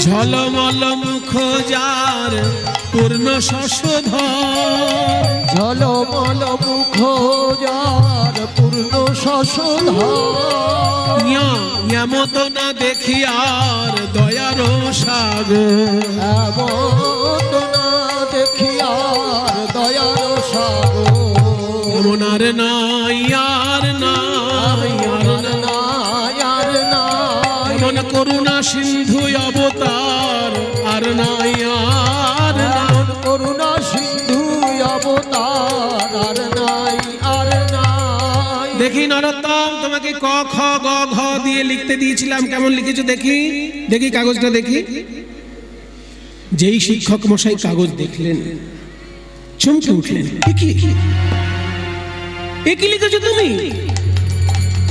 Speaker 1: ঝলমল মুখ যার পূর্ণ শশধর,
Speaker 2: ঝলমল মুখ যার পূর্ণ শশধর।
Speaker 1: এমত না দেখি আর দয়ার সাগর,
Speaker 2: এমত না দেখি আর দয়ার সাগর।
Speaker 1: এমন আর নাই আর নাই আর নাই,
Speaker 2: আর নাই
Speaker 1: এমন করুণা সিন্ধু অবতার আর নাই আর নাই।
Speaker 2: এমন করুণা সিন্ধু অবতার আর নাই আর নাই।
Speaker 1: দেখি নরোত্তম, তোমাকে ক খ গ ঘ দিয়ে লিখতে দিয়েছিলাম, কেমন লিখেছো দেখি, দেখি কাগজটা দেখি। যেই শিক্ষক মশাই কাগজ দেখলেন চমকে উঠলেন, এ কি লিখেছো তুমি?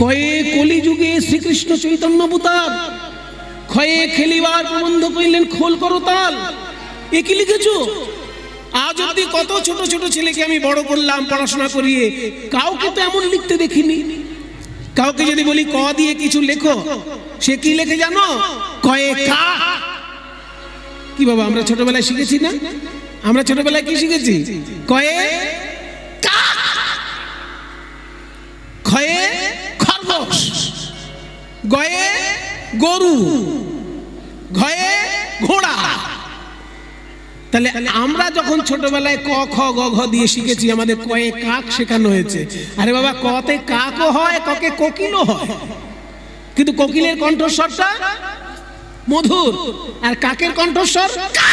Speaker 1: কয়ে কলি যুগে শ্রীকৃষ্ণ চৈতন্য অবতার, ক্ষয়ে খেলিবার প্রবন্ধ কইলেন খোল করতাল, এ কি লিখেছো? আজ অব্দি কত ছোট ছোট ছেলেকে আমি বড় করলাম পড়াশোনা করিয়ে, কাউকে তো এমন লিখতে দেখিনি। কাউকে যদি বলি ক দিয়ে কিছু লেখো, সে কি লেখে জানো? কয়ে কা। কি বাবা, আমরা ছোটবেলায় শিখেছি না? আমরা ছোটবেলায় কি শিখেছি? কয়ে কা, খয়ে খরগোশ, গয়ে গরু, ঘয়ে ঘোড়া। তাহলে আমরা যখন ছোটবেলায় ক খ গ ঘ দিয়ে শিখেছি, আমাদের কয়ে কাক শেখানো হয়েছে। আরে বাবা, কতে কাকও হয়, ককে কোকিলও হয়, কিন্তু কোকিলের কণ্ঠস্বরটা মধুর আর কাকের কণ্ঠস্বর কা।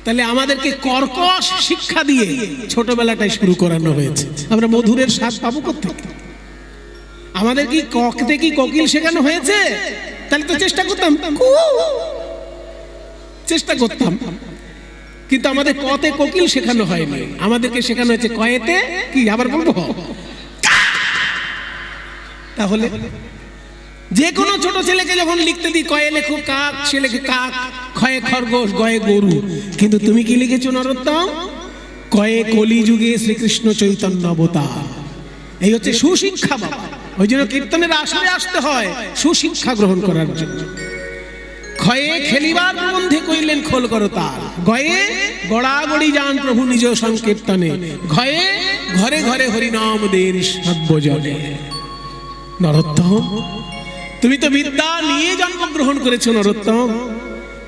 Speaker 1: তাহলে আমাদেরকে কর্কশ শিক্ষা দিয়ে ছোটবেলাটাই শুরু করানো হয়েছে। আমরা মধুরের স্বাদ পাবো কোথায়? আমাদের কি ককতে কি কোকিল শেখানো হয়েছে? তাহলে তো চেষ্টা করতাম, চেষ্টা করতাম, কিন্তু আমাদের কতে কোকিল শেখানো হয়নি, আমাদেরকে শেখানো হয়েছে কয়েতে কি, আবার বলবো। তাহলে যে কোনো ছোট ছেলেকে যখন লিখতে দিই কয়ে লেখো কাক, সে লেখে কাক, খয়ে খরগোশ, গয়ে গরু। কিন্তু তুমি কি লিখেছো নরোত্তম? কয়ে কলি যুগে শ্রীকৃষ্ণ চৈতন্য অবতার। এই হচ্ছে সুশিক্ষা বাবা। ওই জন্য কীর্তনের আসরে আসতে হয় সুশিক্ষা গ্রহণ করার জন্য। ক্ষয়ে খেলিবার প্রবন্ধে কইলেন খোল করতাল, গয়ে গড়াগড়ি যান প্রভু নিজ সংকীর্তনে, ঘয়ে ঘরে ঘরে হরিনাম দেন সর্বজনে। নরোত্তম, তুমি তো বিদ্যা নিয়ে জন্মগ্রহণ করেছো নরোত্তম,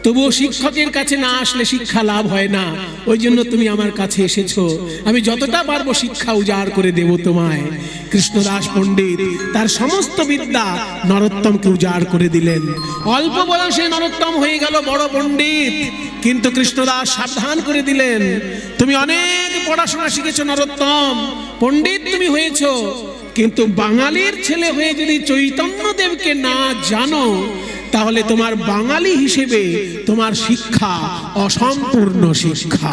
Speaker 1: তবুও শিক্ষকের কাছে না আসলে শিক্ষা লাভ হয় না। ওই জন্য তুমি আমার কাছে এসেছো, আমি যতটা পারবো শিক্ষা উজাড় করে দেব তোমায়। কৃষ্ণদাস পণ্ডিত তার সমস্ত বিদ্যা নরোত্তমকে উজাড় করে দিলেন। অল্প বয়সে নরোত্তম হয়ে গেল বড় পণ্ডিত, কিন্তু কৃষ্ণদাস সাবধান করে দিলেন, তুমি অনেক পড়াশোনা শিখেছো নরোত্তম, পণ্ডিত তুমি হয়েছো, কিন্তু বাঙালির ছেলে হয়ে যদি চৈতন্যদেবকে না জানো তাহলে তোমার বাঙালি হিসেবে তোমার শিক্ষা অসম্পূর্ণ শিক্ষা।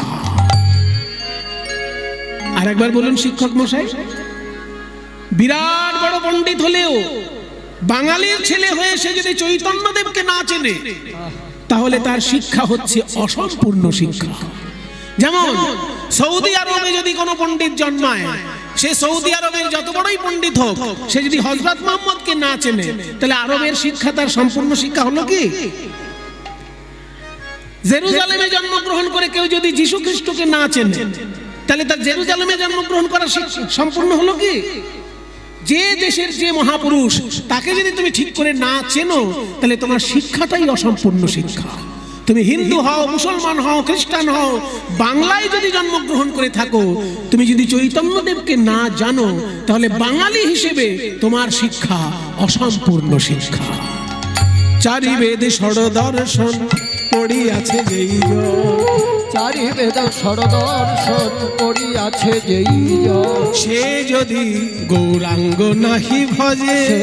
Speaker 1: আর একবার বলুন শিক্ষক মশাই, বিরাট বড় পণ্ডিত হলেও বাঙালির ছেলে হয়ে সে যদি চৈতন্যদেবকে না চেনে তাহলে তার শিক্ষা হচ্ছে অসম্পূর্ণ শিক্ষা। যেমন সৌদি আরবে যদি কোনো পণ্ডিত জন্মায়, সে সৌদি আরবের যত বড়ই পণ্ডিত হোক, সে যদি হযরত মুহাম্মদকে না চেনে তাহলে আরবের শিক্ষা তার সম্পূর্ণ শিক্ষা হলো কি? জেরুজালেমে জন্মগ্রহণ করে কেউ যদি যীশু খ্রিস্টকে না চেনে তাহলে তার জেরুজালেমে জন্মগ্রহণ করা সম্পূর্ণ হলো কি? যে দেশের যে মহাপুরুষ তাকে যদি তুমি ঠিক করে না চেনো তাহলে তোমার শিক্ষাটাই অসম্পূর্ণ শিক্ষা। তুমি হিন্দু হও, মুসলমান হও, খ্রিস্টান হও, বাংলায় যদি জন্মগ্রহণ করে থাকো, তুমি যদি চৈতন্যদেবকে না জানো তাহলে বাঙালি হিসেবে তোমার শিক্ষা অসম্পূর্ণ শিক্ষা। চারি বেদ ষড় দর্শন পড়িয়াছে যেই জন,
Speaker 2: চারি বেদ ষড়দর্শন করিয়াছে যেই জন,
Speaker 1: সে যদি গৌরাঙ্গ নাহি ভজে,
Speaker 2: সে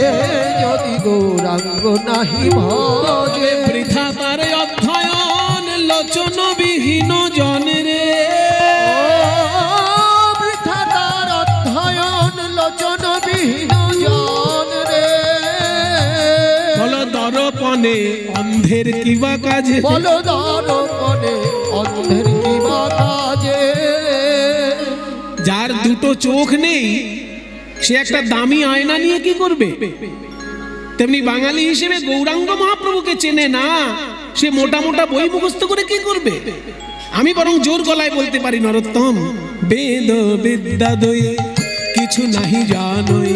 Speaker 2: যদি গৌরাঙ্গ নাহি ভজে,
Speaker 1: বৃথা তার অধ্যয়ন লোচন বিহীন জন রে।
Speaker 2: বৃথা তার অধ্যয়ন লোচন বিহীন জন রে।
Speaker 1: বল দর্পণে অন্ধের কিবা কাজে,
Speaker 2: বল দর্পণে অন্ধের কিবা কাজে।
Speaker 1: যার দুটো চোখ নেই সে একটা দামি আয়না নিয়ে কি করবে? তেমনি বাঙালি হিসেবে গৌরাঙ্গ মহাপ্রভুকে চেনে না, সে মোটা মোটা বই মুখস্থ করে কি করবে? আমি বরং জোর গলায় বলতে পারি নরোত্তম, বেদ বিদ্যা দয়ে কিছু নাহি জানোই,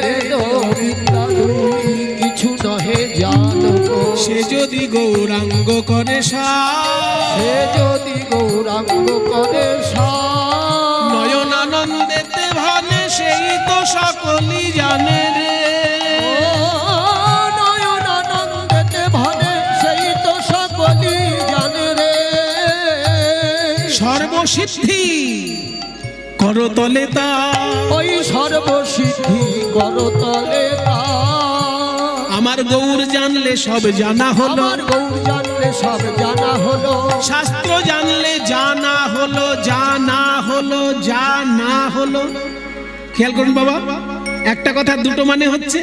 Speaker 2: বেদ বিদ্যা দুই কিছু নহে জানো,
Speaker 1: সে যদি গৌরাঙ্গ করে
Speaker 2: সে যদি গৌরাঙ্গ করে
Speaker 1: নয়ন আনন্দেতে ভানে, সেই তো সকলই জানে রে।
Speaker 2: নয়ন আনন্দেতে ভানে, সেই তো সকলই জানে রে।
Speaker 1: সর্বসিদ্ধি করতলে তা,
Speaker 2: ওই সর্বসিদ্ধি করতলে তা।
Speaker 1: আমার গৌর জানলে সব জানা হলো,
Speaker 2: আমার গৌর জানলে সব জানা হলো,
Speaker 1: শাস্ত্র জানলে জানা হলো, জানা হলো, জানা হলো। খেয়াল করুন বাবা, একটা কথা দুটো মানে হচ্ছে,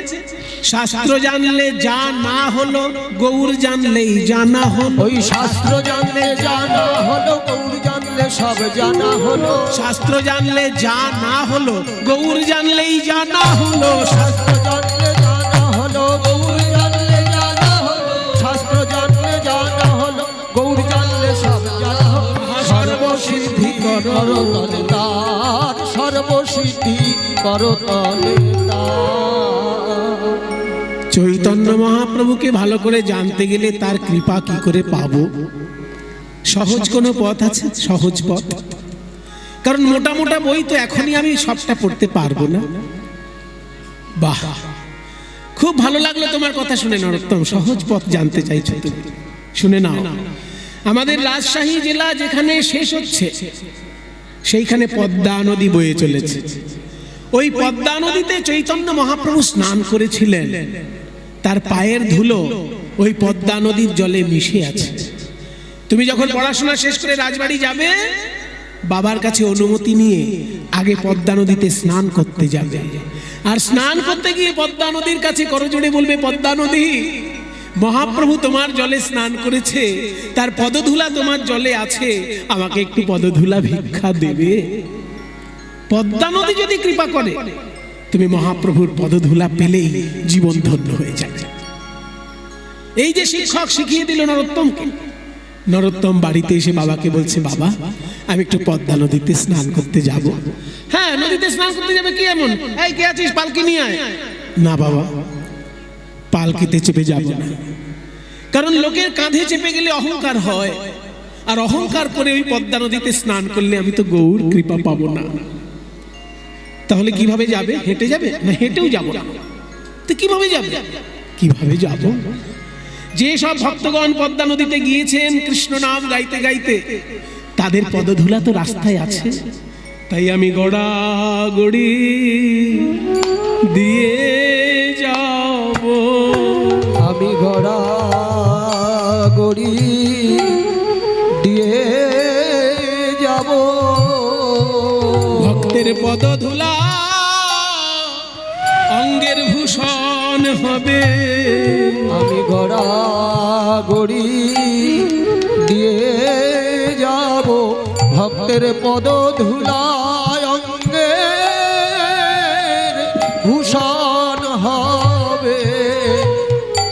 Speaker 1: শাস্ত্র জানলে যা না হলো, গৌর জানলেই জানা হলো।
Speaker 2: ওই শাস্ত্র জানলে জানা হলো, গৌর জানলে সব জানা হলো।
Speaker 1: শাস্ত্র জানলে যা না হলো, গৌর জানলেই জানা হলো।
Speaker 2: শাস্ত্র জানলে জানা হলো, গৌর জানলে জানা হলো। শাস্ত্র জানলে জানা হলো, গৌর জানলে সব জানা হলো। সর্বসিদ্ধি করতলে তার, সর্বসিদ্ধি করতলে তার।
Speaker 1: চৈতন্য মহাপ্রভুকে ভালো করে জানতে গেলে তার কৃপা কি করে পাবো? সহজ কোনো পথ আছে? সহজ পথ? কারণ মোটা মোটা বই তো এখনই আমি সবটা পড়তে পারবো না। বাহ, খুব ভালো লাগলো তোমার কথা শুনে নরোত্তম, সহজ পথ জানতে চাইছো তুমি, শুনে নাও। আমাদের রাজশাহী জেলা যেখানে শেষ হচ্ছে সেইখানে পদ্মা নদী বয়ে চলেছে। ওই পদ্মা নদীতে চৈতন্য মহাপ্রভু স্নান করেছিলেন, তার পায়ের ধুলো ওই পদ্মা নদীর জলে মিশে আছে। তুমি যখন পড়াশোনা শেষ করে রাজবাড়ি যাবে, বাবার কাছে অনুমতি নিয়ে আগে পদ্মা নদীতে স্নান করতে যাবে। আর স্নান করতে গিয়ে পদ্মা নদীর কাছে করজোড়ে বলবে, পদ্মা নদী, মহাপ্রভু তোমার জলে স্নান করেছে, তার পদধূলা তোমার জলে আছে, আমাকে একটু পদধূলা ভিক্ষা দেবে। পদ্মা নদী যদি কৃপা করে, তুমি মহাপ্রভুর পদধূলা পেলেই জীবন ধন্য হয়ে যাবে। এই যে শিক্ষক শিখিয়ে দিল নরোত্তমকে, নরোত্তম বাড়িতে এসে বাবাকে বলছে, বাবা আমি একটু পদ্মা নদীতে স্নান করতে যাব। হ্যাঁ, নদীতে স্নান করতে যাবে, কি এমন? এই কে আছিস, পালকি নিয়ে আয়। না বাবা, পালকিতে চেপে যাব না, কারণ লোকের কাঁধে চেপে গেলে অহংকার হয়, আর অহংকার করে ওই পদ্মা নদীতে স্নান করলে আমি তো গৌর কৃপা পাবো না। তাহলে কিভাবে যাবে? হেঁটে যাবে না? হেঁটেও যাব না, তো কিভাবে যাবে? কিভাবে যাব? যে সব ভক্তগণ পদ্মা নদীতে গিয়েছেন কৃষ্ণ নাম গাইতে গাইতে, তাদের পদধূলা তো রাস্তায় আছে। তাই আমি গড়াগড়ি দিয়ে যাব,
Speaker 2: আমি গড়া গড়ি দিয়ে যাব,
Speaker 1: ভক্তের পদধূলা অঙ্গের ভূষণ হবে।
Speaker 2: আমি গড়া গড়ি দিয়ে যাব, ভক্তের পদ ধুলায় অঙ্গের ভূষণ হবে,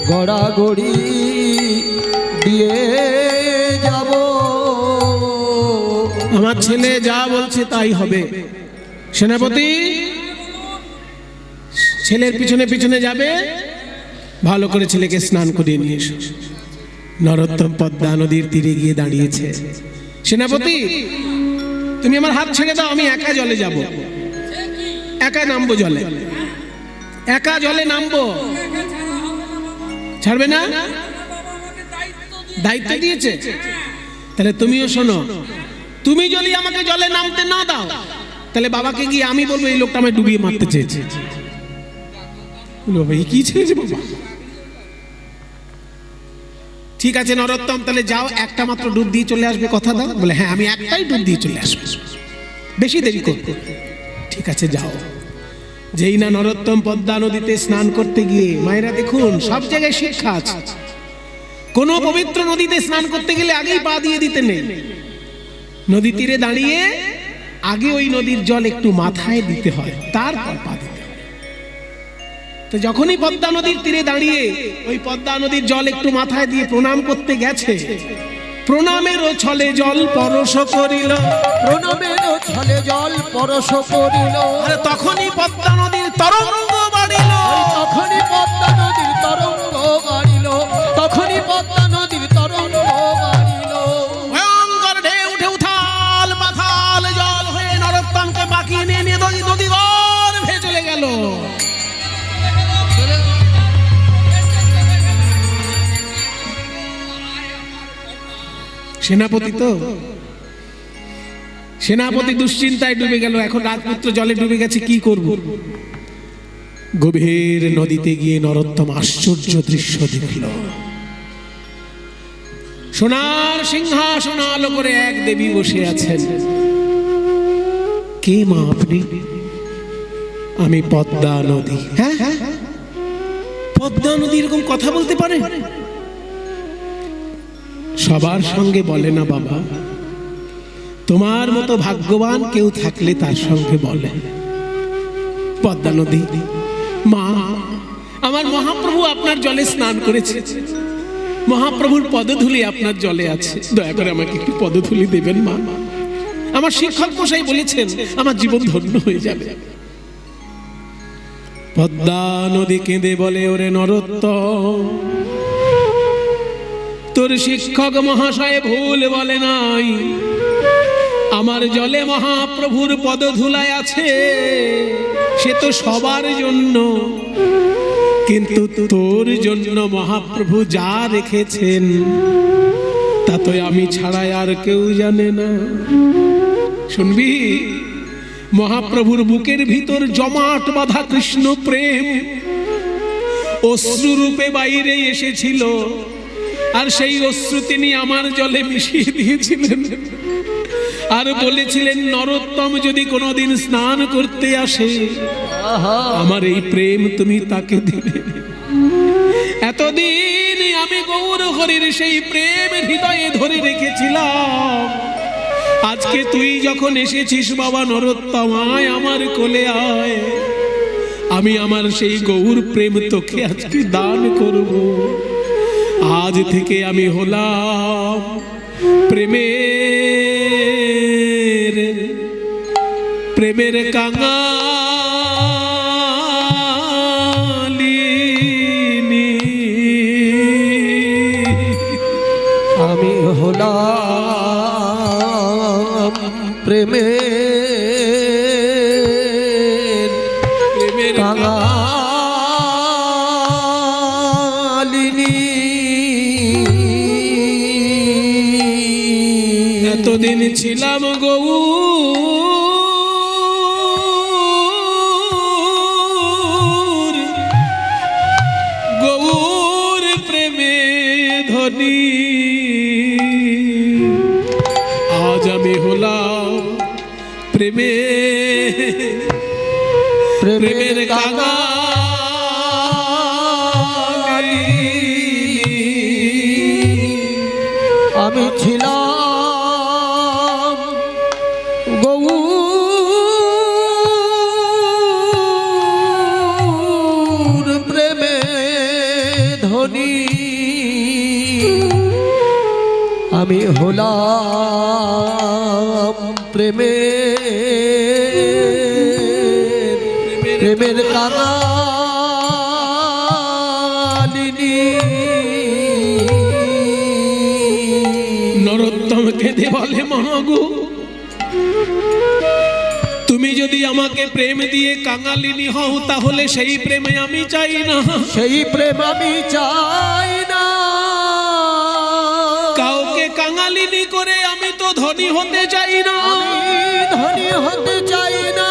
Speaker 2: গড়া গড়ি দিয়ে যাব।
Speaker 1: আমার ছেলে যা বলছে তাই হবে। সেনাপতি, ছেলের পিছনে পিছনে যাবে, ভালো করে ছেলেকে স্নান করিয়ে নিয়ে এসো। নরোত্তম পদ্মা নদীর তীরে গিয়ে দাঁড়িয়েছে। সেনাপতি, তুমি আমার হাত ছেড়ে দাও, আমি একা জলে যাব, একা নামবো জলে, একা জলে নামবো। ছাড়বে না? দায়িত্ব দিয়েছে। তাহলে তুমিও শোনো, তুমি যদি আমাকে জলে নামতে না দাও, তাহলে বাবাকে গিয়ে আমি বলবো এই লোকটা আমায় ডুবিয়ে মারতে চেয়েছে। বাবা, এই কি ছেড়েছে বাবা? ঠিক আছে নরোত্তম, তাহলে যাও, একটা মাত্র ডুব দিয়ে চলে আসবে, কথা দাও। বলে হ্যাঁ, আমি একটাই ডুব দিয়ে চলে আসবো, বেশি দেরি করতে। ঠিক আছে যাও। যেই না নরোত্তম পদ্মা নদীতে স্নান করতে গিয়ে, মায়েরা দেখুন সব জায়গায় শিক্ষা আছে। কোন পবিত্র নদীতে স্নান করতে গেলে আগেই পা দিয়ে দিতে নেই। নদী তীরে দাঁড়িয়ে আগে ওই নদীর জল একটু মাথায় দিতে হয়, তারপর পা দিতে হয়। তো যখনই পদ্মা নদীর তীরে দাঁড়িয়ে ওই পদ্মা নদীর জল একটু মাথায় দিয়ে প্রণাম করতে গেছে, প্রণামেরও ছলে জল পরশ করিল,
Speaker 2: প্রণামেরও ছলে জল পরশ করিল,
Speaker 1: আর তখনই পদ্মা নদীর তরঙ্গ বাড়িল,
Speaker 2: তখনই পদ্মা নদীর তরঙ্গ বাড়িল, তখনই পদ্মা নদীর তরঙ্গ বাড়িল।
Speaker 1: ভয়ঙ্কর ঢেউ উঠে উথাল পাথাল জল হয়ে নরোত্তমকে বাঁকিয়ে নিয়ে নিয়ে নদী গর্ভে চলে গেল। সেনাপতি তো, সেনাপতি দুশ্চিন্তায় ডুবে গেল। এখন রাজপুত্র জলে ডুবে গেছে, কি করব? গভীর নদীতে গিয়ে নরোত্তম আশ্চর্য দৃশ্য দেখল। সোনার সিংহাসন আলো করে এক দেবী বসে আছেন। কে মা আপনি? আমি পদ্মা নদী। হ্যাঁ, পদ্মা নদী এরকম কথা বলতে পারে? সবার সঙ্গে বলে না বাবা, তোমার মতো ভাগ্যবান কেউ থাকলে তার সঙ্গে বলে। পদ্মা নদী, মা, আমার মহাপ্রভু আপনার জলে স্নান করেছে, মহাপ্রভুর পদধূলি আপনার জলে আছে, দয়া করে আমাকে একটু পদধূলি দেবেন মা। আমার শিক্ষক মশাই বলেছেন আমার জীবন ধন্য হয়ে যাবে। পদ্মা নদী কেঁদে বলে, ওরে নরোত্তম, তোর শিক্ষক মহাশয় ভুল বলে নাই, আমার জলে মহাপ্রভুর পদধূলায় আছে, সে তো সবার জন্য, কিন্তু তোর জন্য মহাপ্রভু যা রেখেছেন তা তো আমি ছাড়াই আর কেউ জানে না। শুনবি, মহাপ্রভুর বুকের ভিতর জমাট বাঁধা কৃষ্ণ প্রেম অশ্রু রূপে বাইরে এসেছিল, আর সেই অশ্রু তিনি আমার জলে মিশিয়ে দিয়েছিলেন, আর বলেছিলেন নরোত্তম যদি কোনোদিন স্নান করতে আসে, আমার এই প্রেম তুমি তাকে দিবে। এতদিন আমি গৌর হরির সেই প্রেম হৃদয়ে ধরে রেখেছিলাম, আজকে তুই যখন এসেছিস বাবা নরোত্তম, আয় আমার কোলে আয়, আমি আমার সেই গৌর প্রেম তোকে আজকে দান করব। আজ থেকে আমি হলাম প্রেমের কাঙালিনী। ধনী, আজ আমি হলাম প্রেমের কাঙালি।
Speaker 2: আমি ছিলাম গৌর প্রেমে ধনী, আমি হলাম প্রেমের কাঙালিনী।
Speaker 1: নরোত্তম কেঁদে বলে, মাগো তুমি যদি আমাকে প্রেম দিয়ে কাঙালিনী হও, তাহলে সেই প্রেমে আমি চাই না,
Speaker 2: সেই প্রেম আমি চাই না।
Speaker 1: কাউকে কাঙালিনী করে আমি তো ধনী হতে চাই না,
Speaker 2: আমি ধনী হতে চাই না।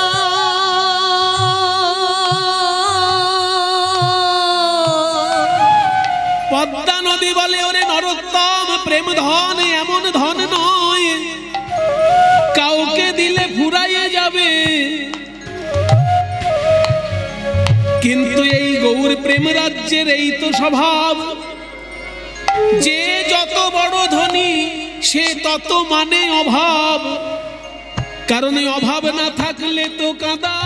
Speaker 1: পদ্মা নদী বলে, ওরে নরোত্তম, প্রেম ধন এমন ধন নয় কাউকে দিলে ফুরাইয়ে যাবে, কিন্তু এই গৌর প্রেম রাজ্যের এই তো স্বভাব, যে যত বড় ধনী সে তত মানে অভাব, কারণ এই অভাব না থাকলে তো কাঁদা